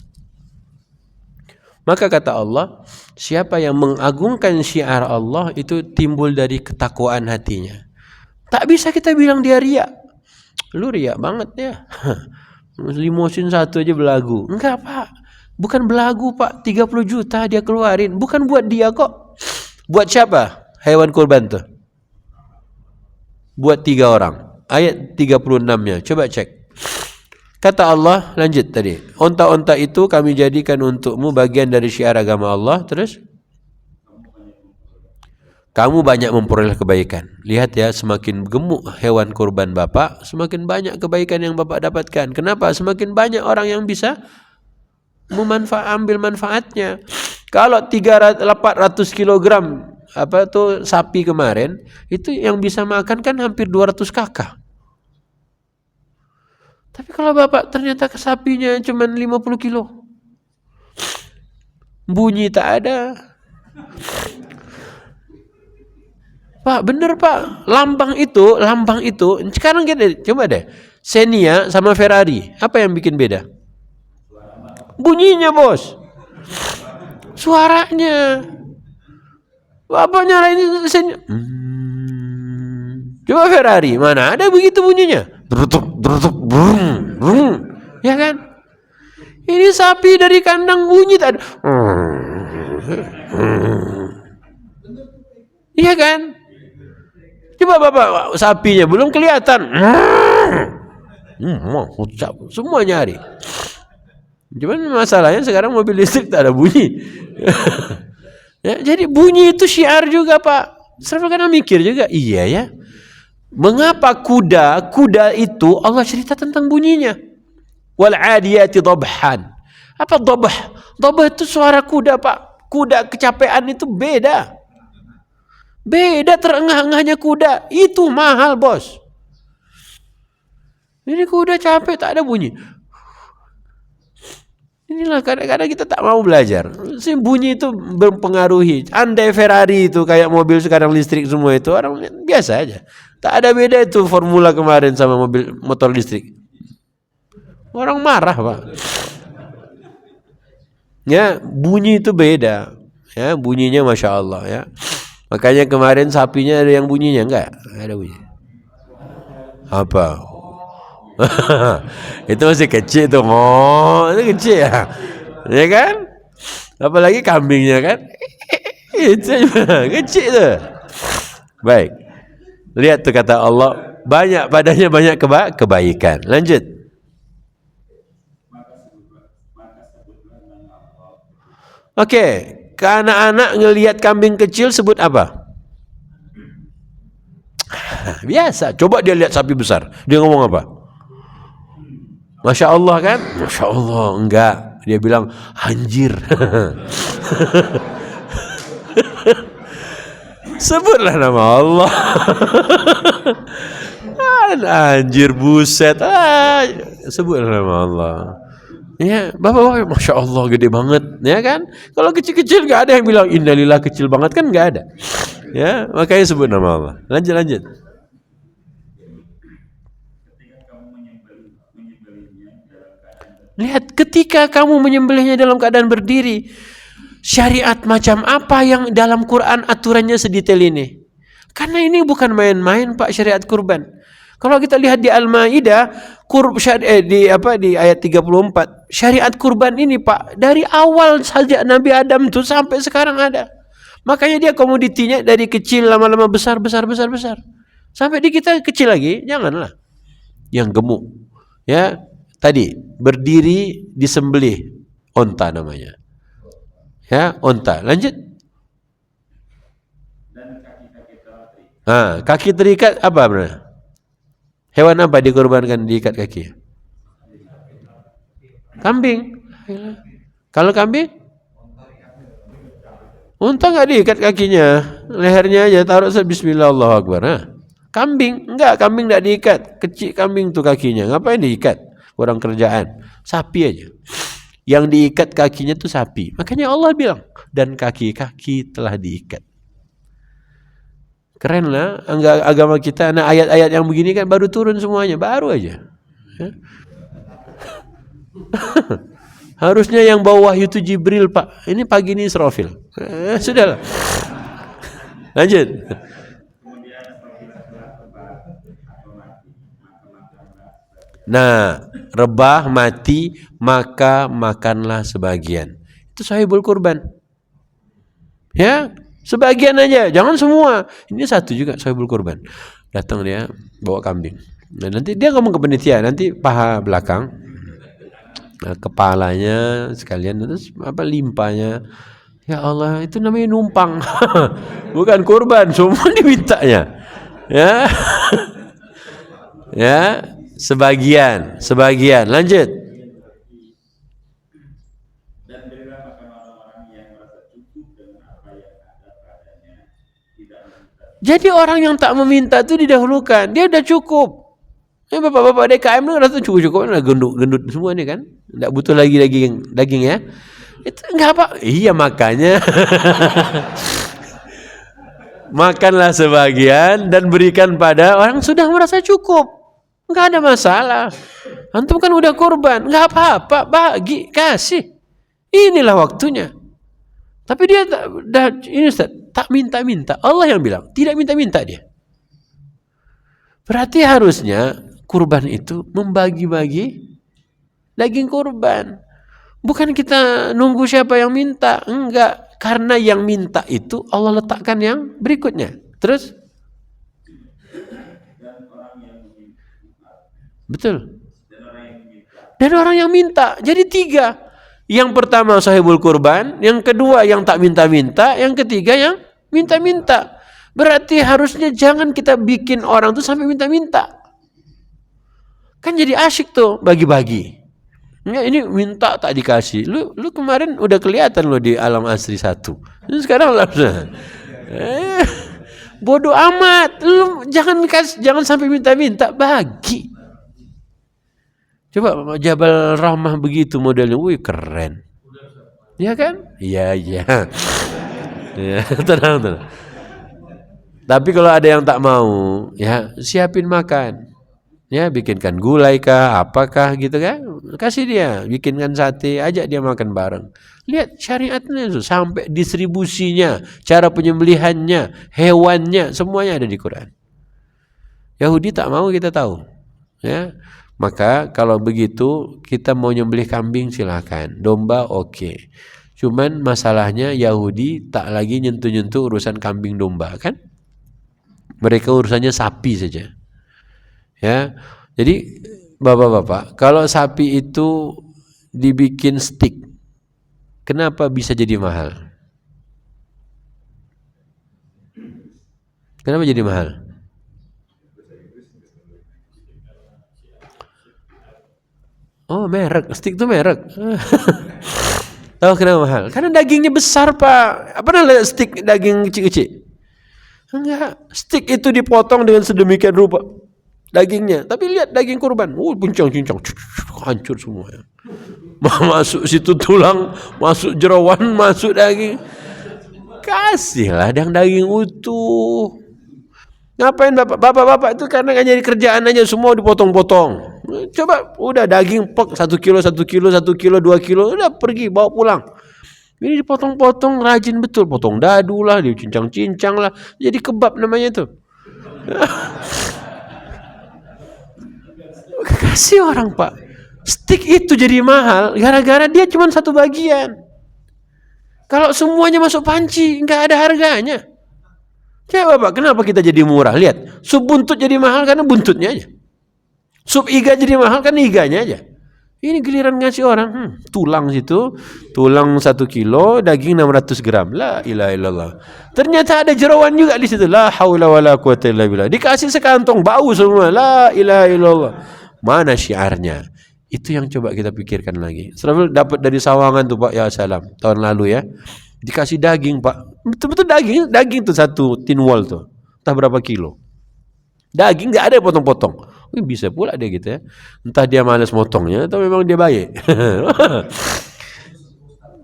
Maka kata Allah, siapa yang mengagungkan syiar Allah itu timbul dari ketakwaan hatinya. Tak bisa kita bilang dia riak. Lu riak banget ya. Limosin 1 aja belagu. Enggak, Pak. Bukan belagu, Pak. 30 juta dia keluarin. Bukan buat dia kok. Buat siapa hewan kurban tuh? Buat 3 orang. Ayat 36-nya. Coba cek. Kata Allah, lanjut tadi. Onta-onta itu kami jadikan untukmu bagian dari syiar agama Allah. Terus? Kamu banyak memperoleh kebaikan. Lihat ya, semakin gemuk hewan kurban Bapak, semakin banyak kebaikan yang Bapak dapatkan. Kenapa? Semakin banyak orang yang bisa ambil manfaatnya. Kalau 400 kilogram sapi kemarin, itu yang bisa makan kan hampir 200 kakak. Tapi kalau Bapak ternyata sapinya cuma 50 kilo. bunyi tak ada. Pak, bener Pak, lambang itu sekarang kita coba deh, Xenia sama Ferrari, apa yang bikin beda? Bunyinya bos, suaranya. Apa nyalain Xenia? Coba Ferrari, mana ada begitu bunyinya? Drutuk, brung, brung, ya kan? Ini sapi dari kandang bunyi tak ada. Iya kan? Coba bapak sapinya belum kelihatan. Semua nyari. Cuman masalahnya sekarang mobil listrik tak ada bunyi. Ya, jadi bunyi itu syiar juga Pak. Saya kadang mikir juga, iya ya. Mengapa kuda itu Allah cerita tentang bunyinya? Wal adiyati dhabhan. Apa dhabh? Dhabh itu suara kuda Pak. Kuda kecapean itu beda. Beda terengah-engahnya kuda. Itu mahal bos. Ini kuda capek tak ada bunyi. Inilah kadang-kadang kita tak mau belajar. Bunyi itu berpengaruhi. Andai Ferrari itu kayak mobil sekarang listrik semua itu, orang biasa aja. Tak ada beda itu formula kemarin sama motor listrik. Orang marah Pak. Ya, bunyi itu beda. Ya, bunyinya Masya Allah ya. Makanya kemarin sapinya ada yang bunyinya enggak? Ada bunyi. Apa? Itu masih kecil tuh. Oh, itu kecil ya. Ya kan? Apalagi kambingnya kan? Itu kecil tuh. Baik. Lihat tuh kata Allah, banyak padanya banyak kebaikan. Lanjut. Oke, ke anak-anak ngelihat kambing kecil sebut apa? Biasa. Coba dia lihat sapi besar, dia ngomong apa? Masya Allah kan? Masya Allah. Enggak, dia bilang anjir. Sebutlah nama Allah. Anjir, buset. Sebutlah nama Allah. Ya, bapak-bapak, Masya Allah gede banget, ya kan? Kalau kecil-kecil nggak ada yang bilang innalillah kecil banget kan, nggak ada. Ya, makanya sebut nama Allah. Lanjut. Lihat, ketika kamu menyembelihnya dalam keadaan berdiri, syariat macam apa yang dalam Quran aturannya sedetail ini? Karena ini bukan main-main Pak, syariat kurban. Kalau kita lihat di Al-Maidah di ayat 34, syariat kurban ini Pak dari awal saja Nabi Adam tuh sampai sekarang ada. Makanya dia komoditinya dari kecil lama-lama besar. Sampai di kita kecil lagi, janganlah. Yang gemuk. Ya, tadi berdiri disembelih onta namanya. Ya, onta. Lanjut. Kaki terikat apa benar? Hewan apa dikorbankan diikat kaki? Kambing. Kalau kambing? Unta nggak diikat kakinya, lehernya aja taruh bismillah Allahu Akbar. Kambing enggak, kambing nggak diikat. Kecil kambing tuh kakinya, ngapain diikat? Kurang kerjaan. Sapi aja. Yang diikat kakinya tuh sapi. Makanya Allah bilang dan kaki-kaki telah diikat. Keren lah agama kita. Nah, ayat-ayat yang begini kan baru turun semuanya, baru aja. Harusnya yang bawa wahyu itu Jibril Pak. Ini pagi ini Israfil. Sudahlah. Lanjut. Nah, rebah mati maka makanlah sebagian. Itu sahibul kurban. Ya. Sebagian aja, jangan semua. Ini satu juga sahibul kurban. Datang dia bawa kambing. Nah, nanti dia ngomong ke panitia, nanti paha belakang, kepalanya sekalian, terus limpanya. Ya Allah, itu namanya numpang. Bukan kurban, semua dimintanya. Ya. Ya, sebagian. Lanjut. Jadi orang yang tak meminta itu didahulukan. Dia udah cukup. Bapak-bapak DKM itu rasa cukup-cukup, gendut semua nih kan. Tidak butuh lagi daging ya. Itu enggak apa. Iya makanya. Makanlah sebagian dan berikan pada orang sudah merasa cukup. Enggak ada masalah. Antum kan udah korban, enggak apa-apa, bagi, kasih. Inilah waktunya. Tapi dia ini Ustaz, tak minta-minta. Allah yang bilang, tidak minta-minta dia. Berarti harusnya kurban itu membagi-bagi daging kurban. Bukan kita nunggu siapa yang minta, enggak. Karena yang minta itu Allah letakkan yang berikutnya. Terus? Betul. Dan orang yang minta. Jadi 3. Yang pertama sahibul kurban, yang kedua yang tak minta-minta, yang ketiga yang minta-minta. Berarti harusnya jangan kita bikin orang tuh sampai minta-minta. Kan jadi asyik tuh bagi-bagi. Ya, ini minta tak dikasih. Lu kemarin udah kelihatan lo di alam asri 1. Lu sekarang langsung. Bodoh amat. Lu jangan sampai minta-minta, bagi. Coba Jabal Rahmah begitu modelnya. Wih, keren. Ya kan? Iya. Ya, tenang. Tapi kalau ada yang tak mau, ya siapin makan. Ya, bikinkan gulai kah, apakah gitu kan? Kasih dia, bikinkan sate, ajak dia makan bareng. Lihat syariatnya itu sampai distribusinya, cara penyembelihannya, hewannya, semuanya ada di Quran. Yahudi tak mau, kita tahu. Ya. Maka kalau begitu kita mau nyembelih kambing silakan, domba oke. Cuman masalahnya Yahudi tak lagi nyentuh-nyentuh urusan kambing domba kan? Mereka urusannya sapi saja. Ya. Jadi Bapak-bapak, kalau sapi itu dibikin stick, kenapa bisa jadi mahal? Kenapa jadi mahal? Oh, merek, stick itu merek. Tahu kenapa mahal? Karena dagingnya besar, Pak. Pernah lihat stick daging kecil-kecil? Enggak, stick itu dipotong dengan sedemikian rupa dagingnya. Tapi lihat daging kurban, pincang-pincang, hancur semua. Masuk situ tulang, masuk jerawan, masuk daging. Kasihlah yang daging utuh. Ngapain bapak-bapak itu karena nggak nyari kerjaan aja semua dipotong-potong. Coba udah daging pek 1 kilo, 1 kilo, 1 kilo, 2 kilo, udah pergi bawa pulang. Ini dipotong-potong rajin betul, potong dadu lah, dicincang-cincang lah, jadi kebab namanya itu. Kasih orang Pak, stick itu jadi mahal gara-gara dia cuma satu bagian. Kalau semuanya masuk panci, nggak ada harganya. Coba Pak, kenapa kita jadi murah? Lihat, sup buntut jadi mahal karena buntutnya aja. Sup iga jadi mahal karena iganya aja. Ini giliran ngasih orang, tulang situ, tulang 1 kilo, daging 600 gram. La ilaha illallah. Ternyata ada jerawan juga di situ. La haula wala quwata illa billah. Dikasih sekantong bau semua. La ilaha illallah. Mana syiarnya? Itu yang coba kita pikirkan lagi. Selalu dapat dari Sawangan tuh Pak, ya salam, tahun lalu ya. Dikasih daging Pak. Betul-betul daging tuh 1 tin wall tuh. Entah berapa kilo. Daging enggak ada potong-potong. Bisa pula dia gitu ya. Entah dia malas motongnya atau memang dia baik.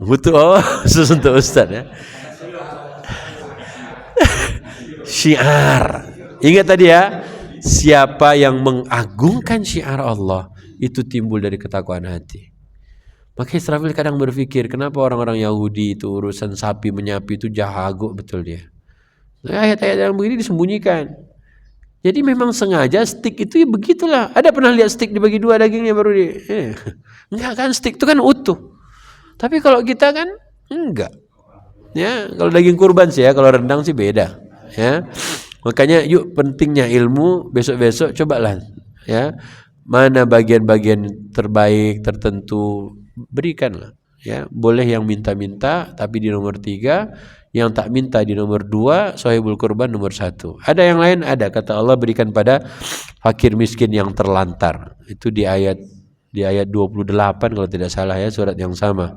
Betul, khusus untuk Ustaz ya. Syiar. Ingat tadi ya, siapa yang mengagungkan syiar Allah itu timbul dari ketakwaan hati. Maka Israfil kadang berpikir, kenapa orang-orang Yahudi itu urusan sapi menyapi itu jago betul dia. Ayat-ayat yang begini disembunyikan. Jadi memang sengaja stick itu ya begitulah. Ada pernah lihat stick dibagi 2 dagingnya baru di enggak kan, stick itu kan utuh. Tapi kalau kita kan enggak. Ya, kalau daging kurban sih ya, kalau rendang sih beda, ya. Makanya yuk pentingnya ilmu, besok-besok cobalah ya. Mana bagian-bagian terbaik tertentu berikanlah, ya. Boleh yang minta-minta tapi di nomor 3. Yang tak minta di nomor 2, sahibul kurban nomor 1. Ada yang lain? Ada. Kata Allah berikan pada fakir miskin yang terlantar. Itu di ayat 28 kalau tidak salah ya, surat yang sama.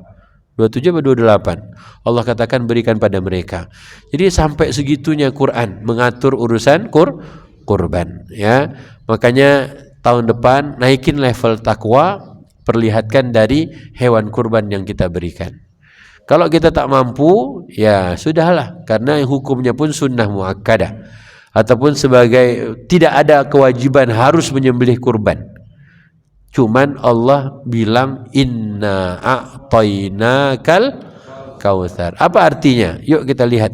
27 atau 28. Allah katakan berikan pada mereka. Jadi sampai segitunya Quran mengatur urusan kurban, ya. Makanya tahun depan naikin level takwa, perlihatkan dari hewan kurban yang kita berikan. Kalau kita tak mampu, ya sudahlah, karena hukumnya pun sunnah muakkadah, ataupun sebagai tidak ada kewajiban harus menyembelih kurban. Cuman Allah bilang inna a'tainakal kautsar. Apa artinya? Yuk kita lihat.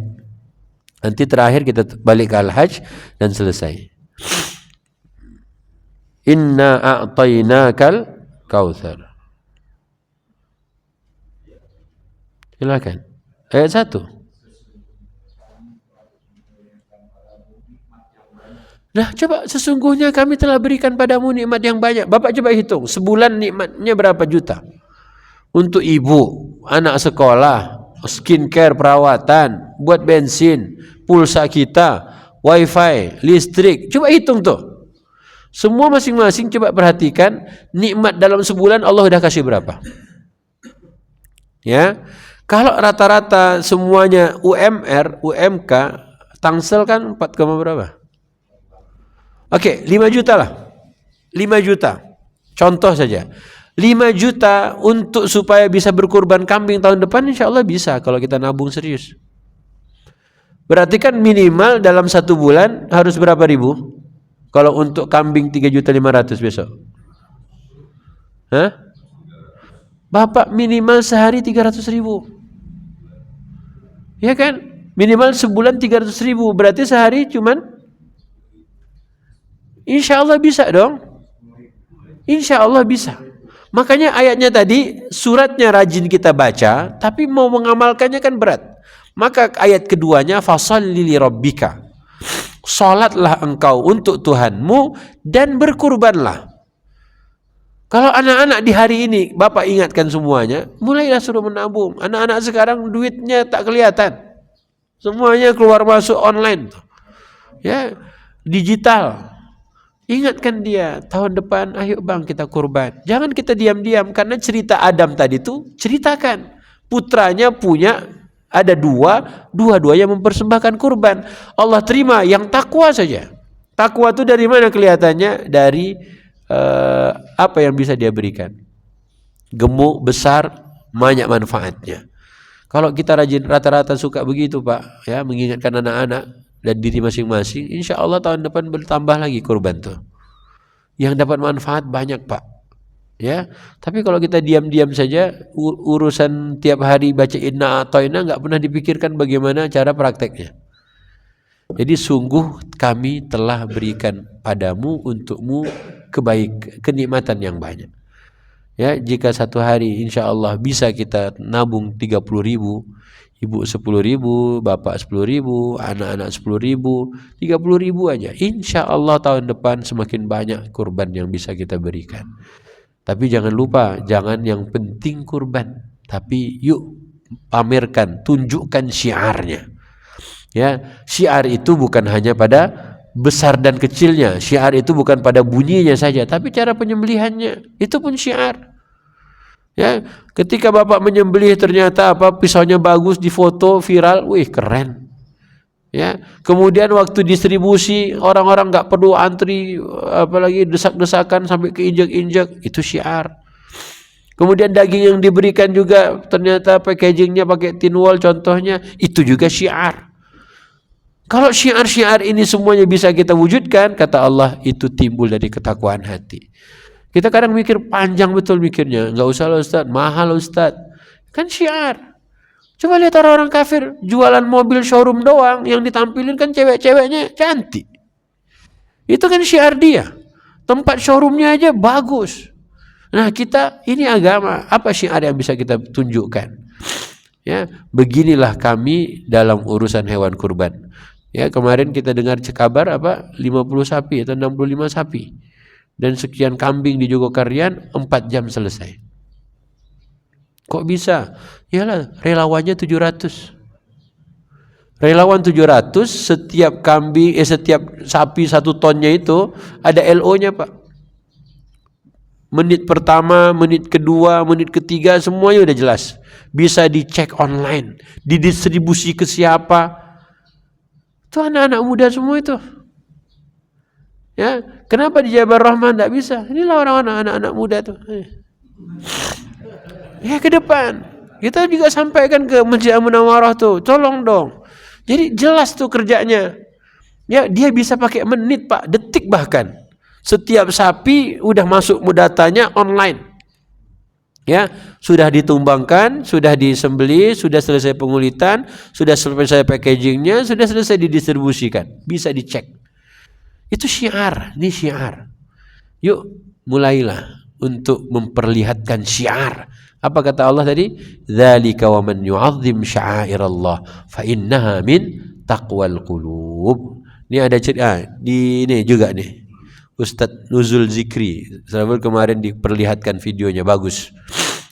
Nanti terakhir kita balik ke Al-Hajj dan selesai. Inna a'tainakal kautsar. Silakan. Ayat 1. Nah, coba sesungguhnya kami telah berikan padamu nikmat yang banyak. Bapak coba hitung, sebulan nikmatnya berapa juta? Untuk ibu, anak sekolah, skincare, perawatan, buat bensin, pulsa kita, wifi, listrik. Coba hitung tuh. Semua masing-masing coba perhatikan nikmat dalam sebulan Allah udah kasih berapa. Ya. Kalau rata-rata semuanya UMR, UMK, Tangsel kan 4, berapa? Oke, 5 juta lah. 5 juta. Contoh saja. 5 juta untuk supaya bisa berkurban kambing tahun depan insya Allah bisa kalau kita nabung serius. Berarti kan minimal dalam 1 bulan harus berapa ribu? Kalau untuk kambing 3.500.000 besok. Hah? Bapak minimal sehari 300.000. Ya kan? Minimal sebulan 300.000. Berarti sehari cuman insya Allah bisa dong. Insya Allah bisa. Makanya ayatnya tadi suratnya rajin kita baca, tapi mau mengamalkannya kan berat. Maka ayat keduanya fasholli li rabbika. Salatlah engkau untuk Tuhanmu dan berkurbanlah. Kalau anak-anak di hari ini Bapak ingatkan semuanya, mulailah suruh menabung. Anak-anak sekarang duitnya tak kelihatan. Semuanya keluar masuk online. Ya, digital. Ingatkan dia, tahun depan ayo bang kita kurban. Jangan kita diam-diam, karena cerita Adam tadi tuh ceritakan. Putranya punya ada dua-duanya mempersembahkan kurban. Allah terima yang takwa saja. Takwa itu dari mana kelihatannya? Dari apa yang bisa dia berikan. Gemuk, besar, banyak manfaatnya. Kalau kita rajin, rata-rata suka begitu Pak, ya, mengingatkan anak-anak dan diri masing-masing, insya Allah tahun depan bertambah lagi kurban tuh. Yang dapat manfaat banyak Pak. Ya, tapi kalau kita diam-diam saja, urusan tiap hari baca inna a'taina nggak pernah dipikirkan bagaimana cara prakteknya. Jadi sungguh kami telah berikan padamu untukmu kenikmatan yang banyak. Ya, jika satu hari insya Allah bisa kita nabung 30.000, ibu 10.000, bapak 10.000, anak-anak 10.000, 30.000 aja. Insya Allah tahun depan semakin banyak kurban yang bisa kita berikan. Tapi jangan lupa, jangan yang penting kurban, tapi yuk pamerkan, tunjukkan syiarnya. Ya, syiar itu bukan hanya pada besar dan kecilnya, syiar itu bukan pada bunyinya saja, tapi cara penyembelihannya itu pun syiar. Ya, ketika Bapak menyembelih ternyata pisaunya bagus, difoto viral, wih keren. Ya, kemudian waktu distribusi orang-orang nggak perlu antri, apalagi desak-desakan sampai keinjak-injak, itu syiar. Kemudian daging yang diberikan juga ternyata packagingnya pakai tin wall contohnya, itu juga syiar. Kalau syiar-syiar ini semuanya bisa kita wujudkan, kata Allah, itu timbul dari ketakwaan hati. Kita kadang mikir panjang betul mikirnya, nggak usah lah Ustaz, mahal Ustaz. Kan syiar. Coba lihat orang-orang kafir jualan mobil showroom doang, yang ditampilin kan cewek-ceweknya cantik. Itu kan syiar dia. Tempat showroomnya aja bagus. Nah kita ini agama, apa syiar yang bisa kita tunjukkan? Ya, beginilah kami dalam urusan hewan kurban. Ya, kemarin kita dengar kabar 50 sapi atau 65 sapi dan sekian kambing di Jogokarian 4 jam selesai. Kok bisa? Yalah, relawannya 700. Relawan 700, setiap kambing setiap sapi 1 tonnya itu ada LO-nya, Pak. Menit pertama, menit kedua, menit ketiga semuanya udah jelas. Bisa dicek online, didistribusi ke siapa. Itu anak-anak muda semua itu. Ya, kenapa di Jabal Rahman enggak bisa? Inilah orang-orang anak-anak muda tuh. Ya ke depan. Kita juga sampaikan ke Masjid Al-Munawwarah tuh, tolong dong. Jadi jelas tuh kerjanya. Ya, dia bisa pakai menit Pak, detik bahkan. Setiap sapi udah masuk datanya online. Ya, sudah ditumbangkan, sudah disembelih, sudah selesai pengulitan, sudah selesai packagingnya, sudah selesai didistribusikan, bisa dicek. Itu syiar, ini syiar. Yuk, mulailah untuk memperlihatkan syiar. Apa kata Allah tadi? Dzalika wa man yu'azzim sya'airallah fa innaha min taqwal qulub. Ini ada cerita di ini juga nih. Ustadz Nuzul Zikri kemarin diperlihatkan videonya, bagus.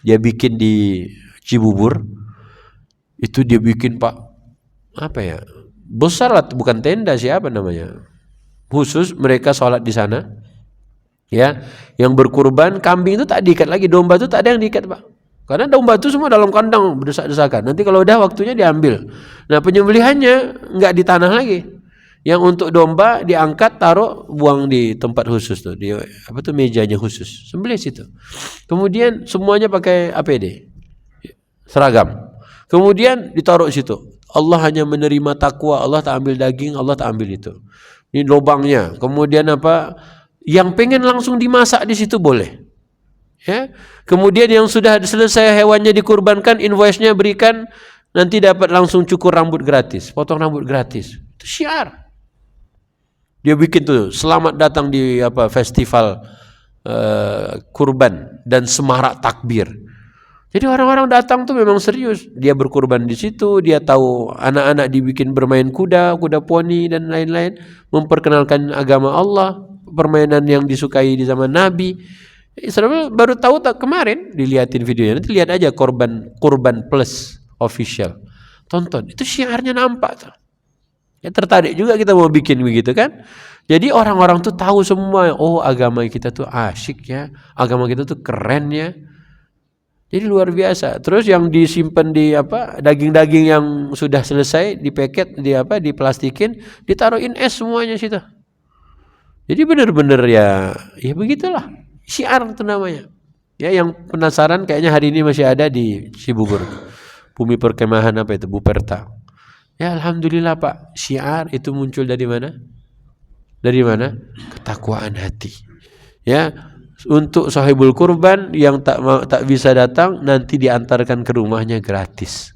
Dia bikin di Cibubur. Itu dia bikin Pak, apa ya, besar lah, bukan tenda, siapa namanya, khusus mereka sholat di sana. Ya, yang berkurban kambing itu tak diikat lagi, domba itu tak ada yang diikat Pak. Karena domba itu semua dalam kandang berdesak-desakan. Nanti kalau udah waktunya diambil. Nah, penyembelihannya nggak di tanah lagi. Yang untuk domba diangkat, taruh, buang di tempat khusus tuh, di apa tuh, mejanya khusus, sembelih situ. Kemudian semuanya pakai APD, seragam. Kemudian ditaruh situ. Allah hanya menerima takwa, Allah tak ambil daging, Allah tak ambil itu. Ini lubangnya. Kemudian apa? Yang pengen langsung dimasak di situ boleh. Ya. Kemudian yang sudah selesai hewannya dikurbankan, invoice-nya berikan, nanti dapat langsung cukur rambut gratis, potong rambut gratis. Itu syiar. Dia bikin tuh, selamat datang di apa, festival kurban dan semarak takbir. Jadi orang-orang datang tuh memang serius. Dia berkurban di situ, dia tahu anak-anak dibikin bermain kuda, kuda poni dan lain-lain, memperkenalkan agama Allah, permainan yang disukai di zaman Nabi. Israel baru tahu tak kemarin, dilihatin videonya. Nanti lihat aja Kurban Plus official. Tonton, itu syiarnya nampak tuh. Ya, tertarik juga kita mau bikin begitu kan. Jadi orang-orang tuh tahu semua, oh agama kita tuh asyik ya, agama kita tuh keren ya. Jadi luar biasa. Terus yang disimpan di apa, daging-daging yang sudah selesai dipaket, di apa, diplastikin, ditaruhin es semuanya situ. Jadi benar-benar ya begitulah. Syiar itu namanya. Ya, yang penasaran kayaknya hari ini masih ada di Cibubur. Bumi perkemahan apa itu, Buperta. Ya alhamdulillah Pak, syiar itu muncul dari mana? Dari mana? Ketakwaan hati. Ya, untuk sahibul kurban yang tak bisa datang, nanti diantarkan ke rumahnya gratis.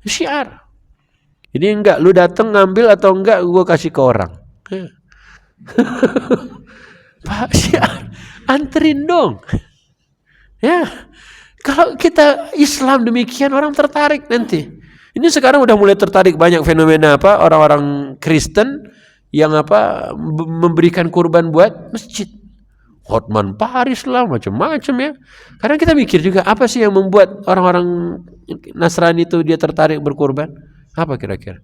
Syiar. Ini enggak, lu datang ngambil atau enggak, gua kasih ke orang. Ya. Pak, syiar, anterin dong. Ya, kalau kita Islam demikian, orang tertarik nanti. Ini sekarang udah mulai tertarik banyak fenomena apa, orang-orang Kristen yang apa, memberikan kurban buat masjid. Hotman Paris lah, macam-macam ya. Karena kita mikir juga, apa sih yang membuat orang-orang Nasrani itu dia tertarik berkurban? Apa kira-kira?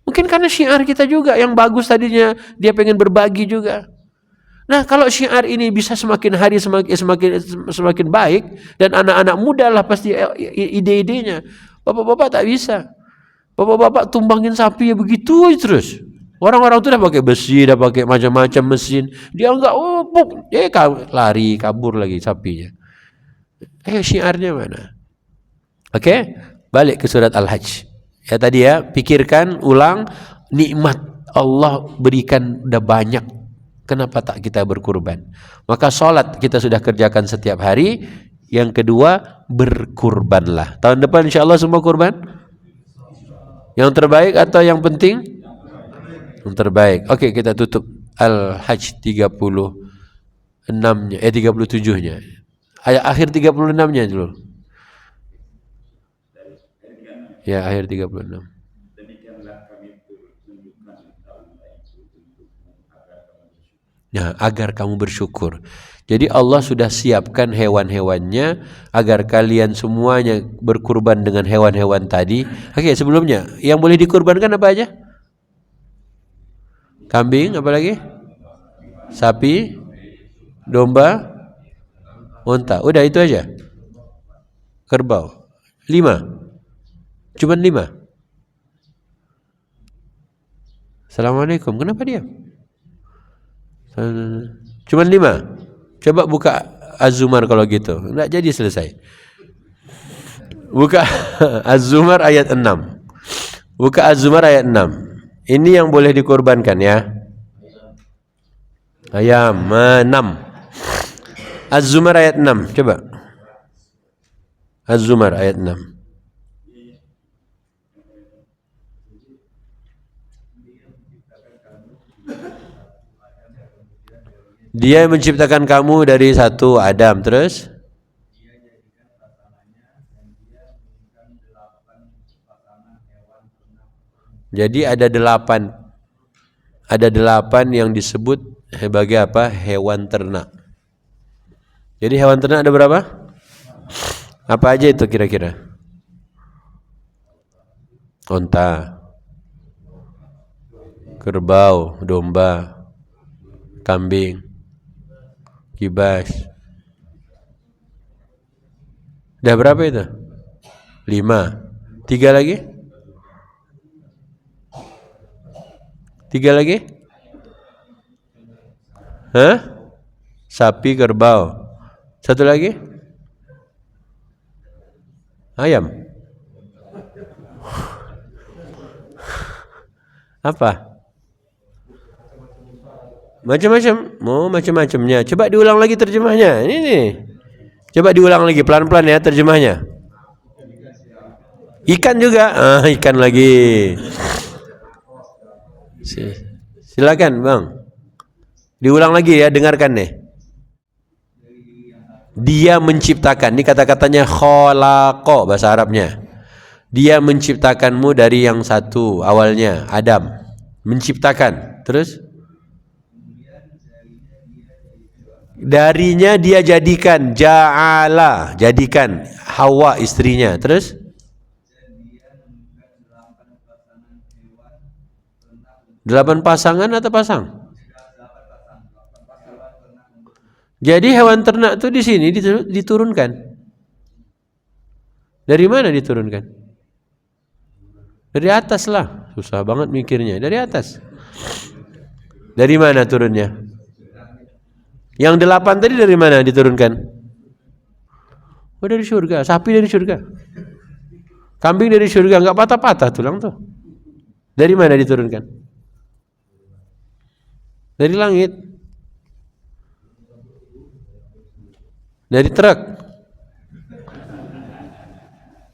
Mungkin karena syiar kita juga yang bagus tadinya, dia pengen berbagi juga. Nah, kalau syiar ini bisa semakin hari semakin baik, dan anak-anak muda lah pasti ide-idenya. Bapak-bapak tak bisa. Bapak-bapak tumbangin sapi ya begitu terus. Orang-orang itu dah pakai besi, dah pakai macam-macam mesin. Dia enggak, lari kabur lagi sapinya. Syiarnya mana? Oke, balik ke surat Al-Hajj. Ya tadi ya, pikirkan ulang, nikmat Allah berikan udah banyak. Kenapa tak kita berkurban? Maka sholat kita sudah kerjakan setiap hari. Yang kedua, berkurbanlah. Tahun depan insya Allah semua kurban? Yang terbaik atau yang penting? Yang terbaik. Oke, kita tutup Al-Hajj 36-nya, 37-nya. Akhir 36-nya dulu. Ya, akhir 36. Nah, agar kamu bersyukur. Jadi Allah sudah siapkan hewan-hewannya agar kalian semuanya berkurban dengan hewan-hewan tadi. Oke, sebelumnya yang boleh dikurbankan apa aja? Kambing, apa lagi? Sapi, domba, unta. Udah itu aja. Kerbau. 5. Cuman 5. Assalamualaikum. Kenapa dia? Cuman 5. Coba buka Az-Zumar kalau gitu. Enggak jadi selesai. Buka Az-Zumar ayat 6. Buka Az-Zumar ayat 6. Ini yang boleh dikorbankan ya. Ayam 6. Az-Zumar ayat 6. Coba. Az-Zumar ayat 6. Dia menciptakan kamu dari satu Adam, terus jadi ada 8 yang disebut sebagai apa? Hewan ternak. Jadi hewan ternak ada berapa? Apa aja itu kira-kira? Onta, kerbau, domba, kambing, kibas. Udah berapa itu? 5. 3 lagi? 3 lagi? Hah? Sapi, kerbau. Satu lagi? Ayam. Apa? Macam-macam. Oh, macam-macamnya. Coba diulang lagi terjemahnya. Ini nih. Coba diulang lagi pelan-pelan ya terjemahnya. Ikan juga. Ikan lagi. Silakan, Bang. Diulang lagi ya, dengarkan nih. Dia menciptakan. Ini kata-katanya khalaqa bahasa Arabnya. Dia menciptakanmu dari yang satu awalnya, Adam. Menciptakan. Terus? Darinya dia jadikan, ja'ala, jadikan Hawa istrinya. Terus? Delapan pasangan atau pasang? Jadi hewan ternak itu di sini diturunkan. Dari mana diturunkan? Dari atas lah. Susah banget mikirnya. Dari atas. Dari mana turunnya? Yang 8 tadi dari mana diturunkan? Oh, dari surga. Sapi dari surga. Kambing dari surga. Enggak patah-patah tulang tuh. Dari mana diturunkan? Dari langit. Dari truk.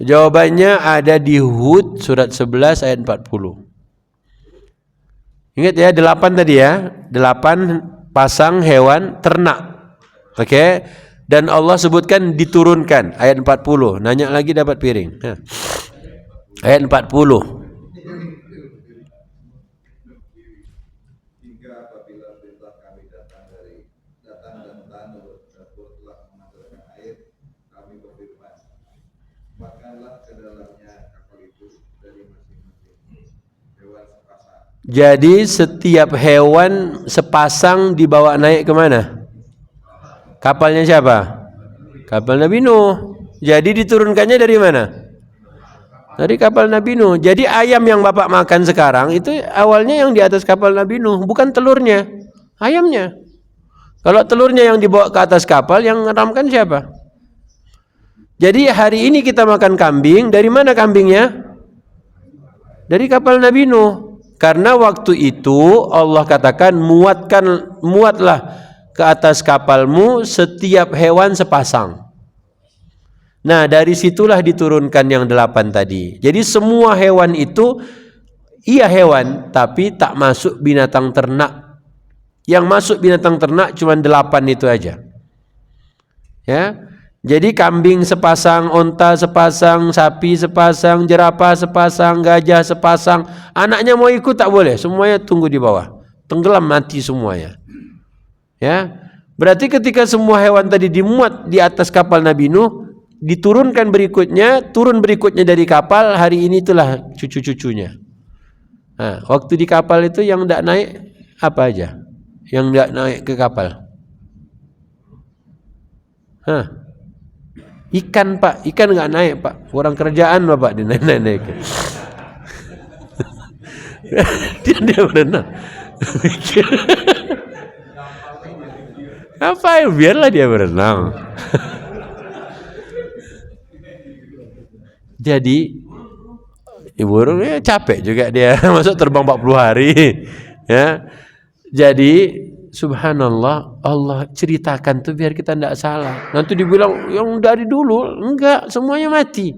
Jawabannya ada di Hud surat 11 ayat 40. Ingat ya, 8 tadi ya. 8 pasang hewan ternak. Oke. Dan Allah sebutkan diturunkan ayat 40. Nanya lagi dapat piring. Ayat 40. Jadi setiap hewan sepasang dibawa naik kemana? Kapalnya siapa? Kapal Nabi Nuh. Jadi diturunkannya dari mana? Dari kapal Nabi Nuh. Jadi ayam yang Bapak makan sekarang itu awalnya yang di atas kapal Nabi Nuh, bukan telurnya, ayamnya. Kalau telurnya yang dibawa ke atas kapal, yang ngeramkan siapa? Jadi hari ini kita makan kambing, dari mana kambingnya? Dari kapal Nabi Nuh. Karena waktu itu Allah katakan muatlah ke atas kapalmu setiap hewan sepasang. Nah, dari situlah diturunkan yang 8 tadi. Jadi semua hewan itu iya hewan, tapi tak masuk binatang ternak. Yang masuk binatang ternak cuma 8 itu aja. Ya. Jadi kambing sepasang, onta sepasang, sapi sepasang, jerapah sepasang, gajah sepasang. Anaknya mau ikut tak boleh, semuanya tunggu di bawah. Tenggelam mati semuanya. Ya. Berarti ketika semua hewan tadi dimuat di atas kapal Nabi Nuh, diturunkan berikutnya, turun berikutnya dari kapal, hari ini itulah cucu-cucunya. Nah, waktu di kapal itu yang tidak naik apa aja? Yang tidak naik ke kapal? Ikan, Pak, ikan nggak naik, Pak. Orang kerjaan Bapak dinaik. dia berenang. Apa? Biarlah dia berenang. Jadi burung ya capek juga dia masuk terbang 40 hari ya. Jadi subhanallah, Allah ceritakan tuh biar kita tidak salah. Nanti dibilang yang dari dulu enggak, semuanya mati.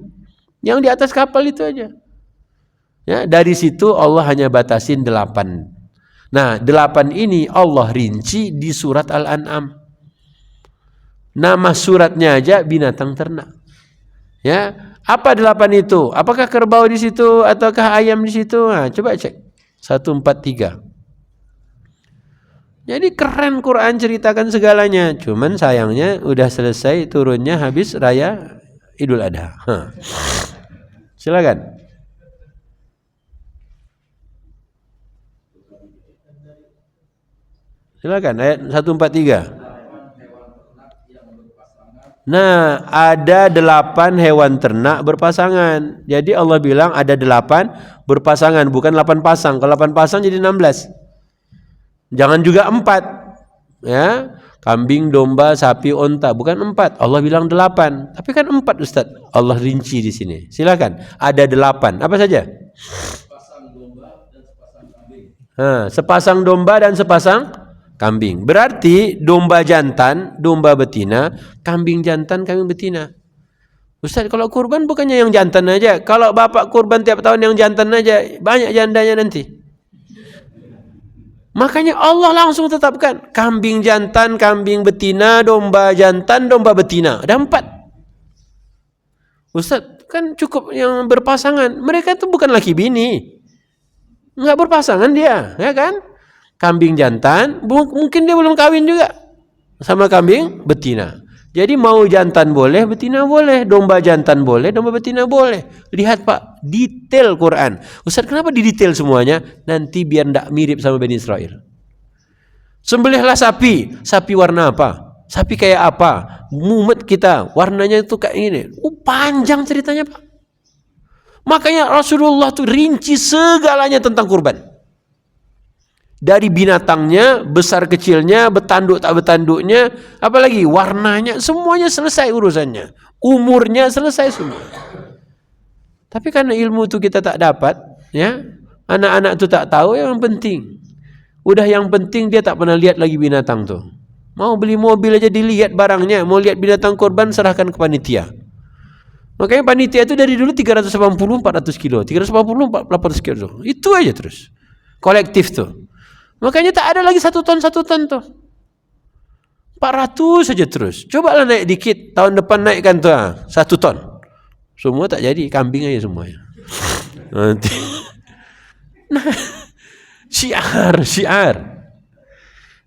Yang di atas kapal itu aja. Ya, dari situ Allah hanya batasin 8. Nah, 8 ini Allah rinci di surat Al-An'am. Nama suratnya aja binatang ternak. Ya, apa 8 itu? Apakah kerbau di situ ataukah ayam di situ? Nah, coba cek. 143. Jadi keren Quran ceritakan segalanya. Cuman sayangnya udah selesai turunnya habis raya Idul Adha. Silakan. Silakan ayat 143. Nah, ada 8 hewan ternak berpasangan. Jadi Allah bilang ada 8 berpasangan, bukan 8 pasang. Kalau 8 pasang jadi 16. Jangan juga 4. Ya, kambing, domba, sapi, onta, bukan 4. Allah bilang 8. Tapi kan 4 Ustaz. Allah rinci di sini. Silakan. Ada 8. Apa saja? Sepasang domba dan sepasang kambing. Sepasang domba dan sepasang kambing. Berarti domba jantan, domba betina, kambing jantan, kambing betina. Ustaz, kalau kurban bukannya yang jantan aja? Kalau bapak kurban tiap tahun yang jantan aja, banyak jandanya nanti. Makanya Allah langsung tetapkan kambing jantan, kambing betina, domba jantan, domba betina. Ada 4. Ustaz, kan cukup yang berpasangan. Mereka itu bukan laki bini. Enggak berpasangan dia, ya kan? Kambing jantan, mungkin dia belum kawin juga sama kambing betina. Jadi mau jantan boleh, betina boleh, domba jantan boleh, domba betina boleh. Lihat Pak, detail Quran. Ustaz, kenapa didetail semuanya? Nanti biar tidak mirip sama Bani Israel. Sembelihlah sapi. Sapi warna apa? Sapi kayak apa? Mumet kita, warnanya itu kayak ini. Panjang ceritanya Pak. Makanya Rasulullah tuh rinci segalanya tentang kurban. Dari binatangnya, besar kecilnya, betanduk tak betanduknya, apalagi warnanya, semuanya selesai urusannya. Umurnya selesai semua. Tapi karena ilmu itu kita tak dapat, ya, anak-anak itu tak tahu yang penting. Udah yang penting dia tak pernah lihat lagi binatang tuh. Mau beli mobil aja dilihat barangnya, mau lihat binatang korban serahkan ke panitia. Makanya panitia itu dari dulu 380-400 kilo, 380-400 kilo. Itu aja terus. Kolektif tuh. Makanya tak ada lagi 1 ton tuh. 400 saja terus. Cobalah naik dikit. Tahun depan naikkan tuh 1 ton. Semua tak jadi. Kambing aja semuanya. Nanti. Nah, syiar.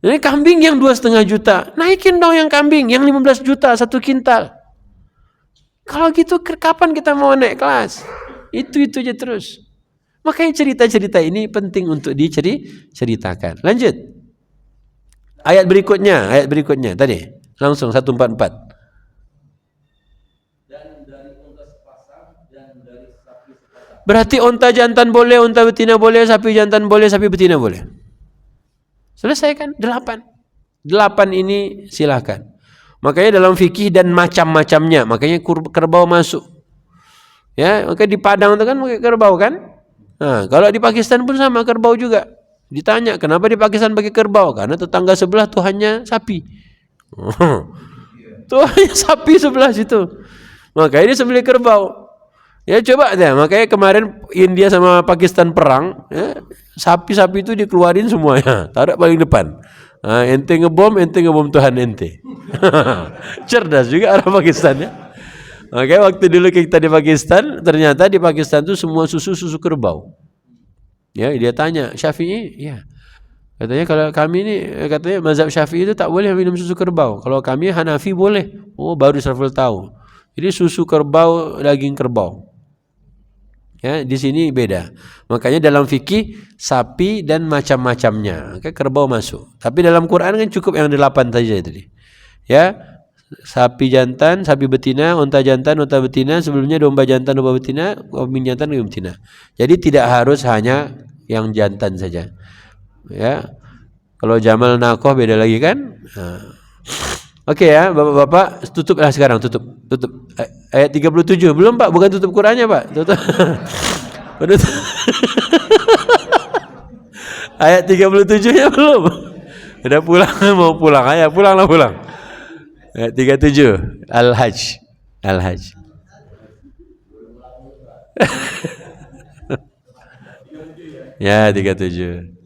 Ini kambing yang 2,5 juta. Naikin dong yang kambing. Yang 15 juta 1 kintal. Kalau gitu kapan kita mau naik kelas? Itu aja terus. Makanya cerita-cerita ini penting untuk diceritakan. Lanjut. Ayat berikutnya tadi. Langsung 144. Dan dari unta sepasang dan dari sapi sepasang. Berarti unta jantan boleh, unta betina boleh, sapi jantan boleh, sapi betina boleh. Selesai kan? 8 ini silakan. Makanya dalam fikih dan macam-macamnya, makanya kerbau masuk. Ya, makanya di Padang itu kan pakai kerbau kan? Nah, kalau di Pakistan pun sama, kerbau juga. Ditanya, kenapa di Pakistan pakai kerbau? Karena tetangga sebelah Tuhannya sapi. Tuhannya sapi sebelah situ. Makanya dia sembelih kerbau. Ya coba deh, makanya kemarin India sama Pakistan perang, ya, sapi-sapi itu dikeluarin semuanya, taruh paling depan. Nah, ente ngebom Tuhan ente. Cerdas juga orang Pakistan ya. Oke, waktu dulu kita di Pakistan, ternyata di Pakistan itu semua susu kerbau. Ya, dia tanya, Syafi'i? Ya. Katanya kalau kami ini, katanya mazhab Syafi'i itu tak boleh minum susu kerbau. Kalau kami Hanafi boleh. Oh, baru Syariful tahu. Jadi susu kerbau, daging kerbau. Ya, di sini beda. Makanya dalam fikih sapi dan macam-macamnya. Oke, kerbau masuk. Tapi dalam Quran kan cukup yang 8 saja tadi. Ya. Sapi jantan, sapi betina, unta jantan, unta betina, sebelumnya domba jantan, domba betina, kambing jantan, kambing betina. Jadi tidak harus hanya yang jantan saja. Ya. Kalau Jamal Nakoh beda lagi kan? Nah. Oke ya, Bapak-bapak, tutuplah sekarang, tutup. Ayat 37. Belum, Pak, bukan tutup Qur'annya, Pak. Tutup. Ayat 37-nya belum. Udah pulang, mau pulang aja, pulanglah pulang. Ayat 37, Al-Hajj. Ya, 37.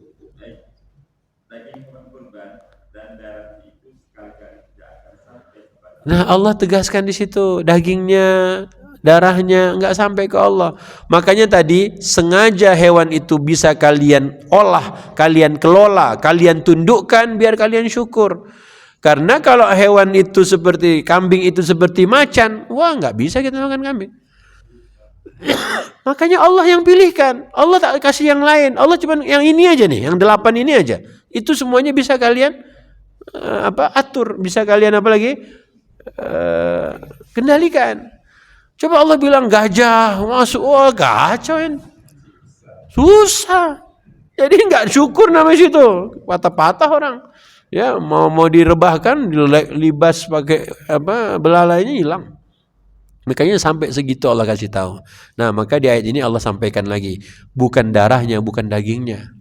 Nah, Allah tegaskan di situ, dagingnya, darahnya nggak sampai ke Allah. Makanya tadi sengaja hewan itu bisa kalian olah, kalian kelola, kalian tundukkan biar kalian syukur. Karena kalau hewan itu seperti kambing itu seperti macan, wah nggak bisa kita makan kambing. Makanya Allah yang pilihkan, Allah tak kasih yang lain. Allah cuma yang ini aja nih, yang 8 ini aja. Itu semuanya bisa kalian atur, bisa kalian apa lagi? Kendalikan. Coba Allah bilang gajah masuk, wah gacor, susah. Jadi nggak syukur namanya situ, patah-patah orang. Ya mau direbahkan, dilibas pakai belalainya hilang. Makanya sampai segitu Allah kasih tahu. Nah maka di ayat ini Allah sampaikan lagi, bukan darahnya, bukan dagingnya.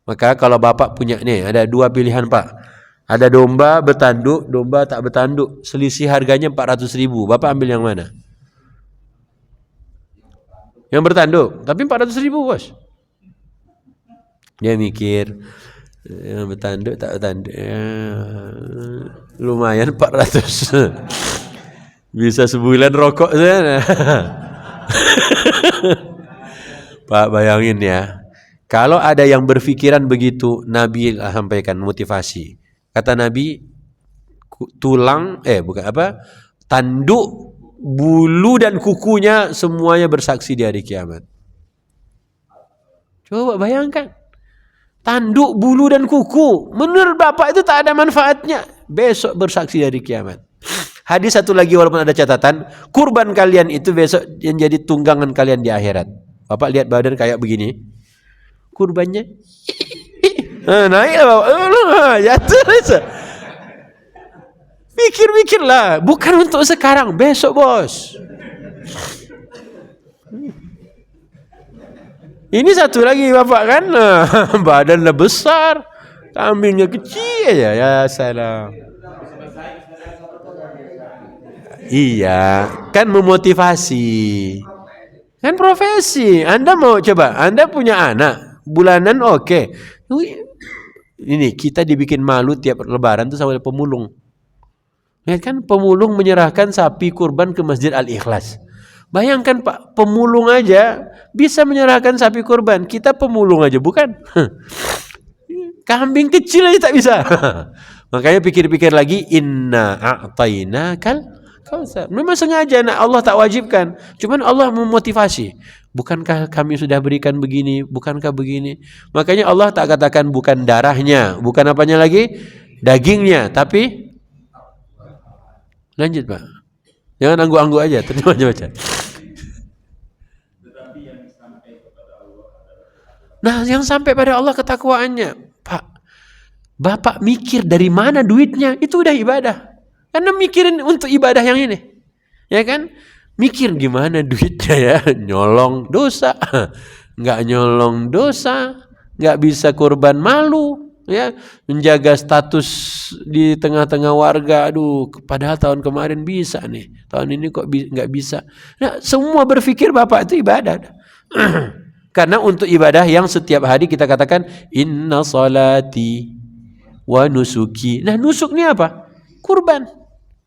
Maka kalau Bapak punya nih, ada 2 pilihan Pak. Ada domba bertanduk, domba tak bertanduk. Selisih harganya 400.000. Bapak ambil yang mana? Yang bertanduk. Tapi 400.000 bos. Dia mikir, yang bertanduk tak bertanduk. Lumayan 400. Bisa sebulan rokok sana. Pak bayangin ya. Kalau ada yang berpikiran begitu, Nabi sampaikan motivasi. Kata Nabi, tanduk, bulu dan kukunya semuanya bersaksi di hari kiamat. Coba bayangkan, tanduk, bulu dan kuku, menurut Bapak itu tak ada manfaatnya. Besok bersaksi di hari kiamat. Hadis satu lagi walaupun ada catatan, kurban kalian itu besok yang jadi tunggangan kalian di akhirat. Bapak lihat badan kayak begini, kurbannya. Naiklah Bapak, jatuh. Pikir-pikirlah, bukan untuk sekarang, besok bos. Ini satu lagi Bapak kan, badannya besar, kambingnya kecil aja, ya salam. Iya, kan memotivasi, kan profesi. Anda mau coba, Anda punya anak, bulanan oke. Ini kita dibikin malu tiap lebaran tuh sama pemulung. Ya kan, pemulung menyerahkan sapi kurban ke Masjid Al-Ikhlas. Bayangkan Pak, pemulung aja bisa menyerahkan sapi kurban. Kita pemulung aja bukan? Kambing kecil aja tak bisa. Makanya pikir-pikir lagi, inna a'tainakal kautsar. Memang sengaja Allah tak wajibkan. Cuman Allah memotivasi. Bukankah kami sudah berikan begini? Bukankah begini? Makanya Allah tak katakan bukan darahnya, bukan apanya lagi? Dagingnya, tapi lanjut Pak. Jangan angguk-angguk aja, terima aja baca. Nah, yang sampai pada Allah ketakwaannya. Pak, Bapak mikir dari mana duitnya, itu udah ibadah. Karena mikirin untuk ibadah yang ini. Ya kan? Mikir gimana duitnya ya, nyolong dosa, nggak nyolong dosa, nggak bisa kurban malu, ya menjaga status di tengah-tengah warga. Aduh, padahal tahun kemarin bisa nih, tahun ini kok nggak bisa. Nah, semua berpikir Bapak itu ibadah. Karena untuk ibadah yang setiap hari kita katakan inna salati wa nusuki. Nah, nusuk ini apa? Kurban,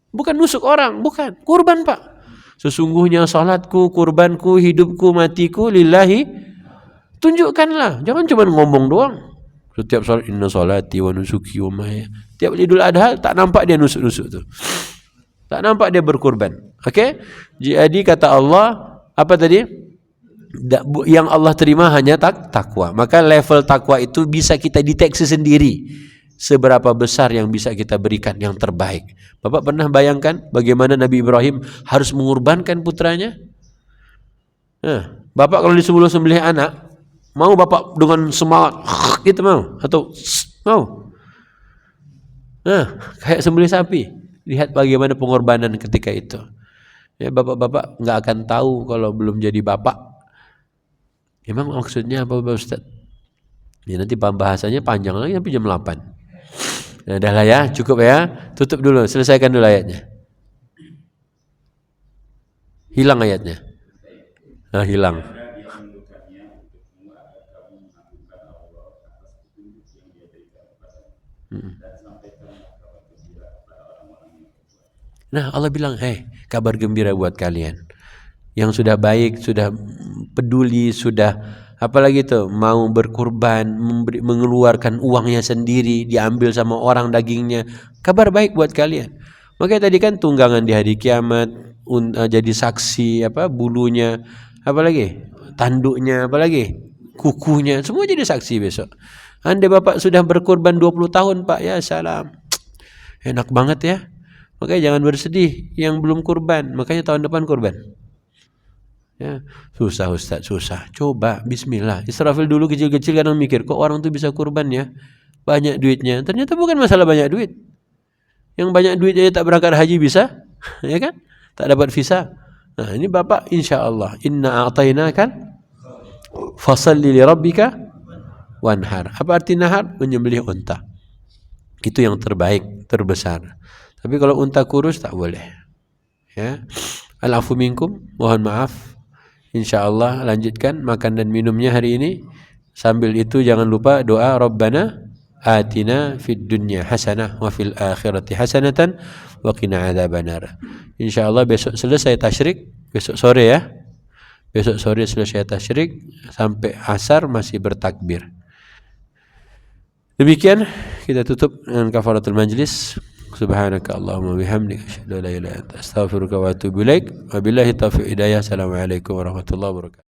bukan nusuk orang, bukan kurban Pak. Sesungguhnya salatku, kurbanku, hidupku, matiku lillahi. Tunjukkanlah, jangan cuma ngomong doang. Setiap salat inna salati wa nusuki wa mahya. Tiap Idul Adha tak nampak dia nusuk-nusuk tuh. Tak nampak dia berkurban. Oke? Jadi kata Allah, apa tadi? Yang Allah terima hanya takwa. Maka level takwa itu bisa kita deteksi sendiri. Seberapa besar yang bisa kita berikan yang terbaik. Bapak pernah bayangkan bagaimana Nabi Ibrahim harus mengorbankan putranya? Nah, Bapak kalau disuruh sembelih anak, mau Bapak dengan semangat gitu mau? Atau mau? Nah, kayak sembelih sapi. Lihat bagaimana pengorbanan ketika itu. Ya, bapak-bapak nggak akan tahu kalau belum jadi bapak. Emang maksudnya apa Pak Ustaz? Ya, nanti pembahasannya panjang lagi sampai jam 8. Nah, dah lah ya, cukup ya. Tutup dulu, selesaikan dulu ayatnya. Hilang ayatnya. Nah, hilang. Nah, Allah bilang, kabar gembira buat kalian yang sudah baik, sudah peduli, sudah apalagi tuh mau berkurban, mengeluarkan uangnya sendiri, diambil sama orang dagingnya. Kabar baik buat kalian. Makanya tadi kan tunggangan di hari kiamat, jadi saksi, bulunya, apalagi tanduknya, apalagi kukunya, semua jadi saksi besok. Andai bapak sudah berkurban 20 tahun Pak, ya salam, enak banget ya. Makanya jangan bersedih yang belum kurban, makanya tahun depan kurban. Ya, susah Ustaz, susah. Coba bismillah. Israfil dulu kecil-kecil kadang mikir, kok orang tuh bisa kurban ya? Banyak duitnya. Ternyata bukan masalah banyak duit. Yang banyak duit aja tak berangkat haji bisa, ya kan? Tak dapat visa. Nah, ini Bapak insyaallah inna a'tainaka fasalli li rabbika wanhar. Apa arti nahar? Menyembelih unta. Itu yang terbaik, terbesar. Tapi kalau unta kurus tak boleh. Ya. Al-afu minkum, mohon maaf. Insyaallah lanjutkan makan dan minumnya hari ini. Sambil itu jangan lupa doa Rabbana atina fid dunya hasanah wa fil akhirati hasanatan wa qina adzabannar. Insyaallah besok selesai tasyrik, besok sore ya. Besok sore selesai tasyrik sampai asar masih bertakbir. Demikian kita tutup dengan kafaratul majlis. Subhanaka Allahumma bihamdika asyhadu an la ilaha illa anta astaghfiruka wa atubu ilaik. Wabillahi taufiq hidayah. Assalamualaikum warahmatullahi wabarakatuh.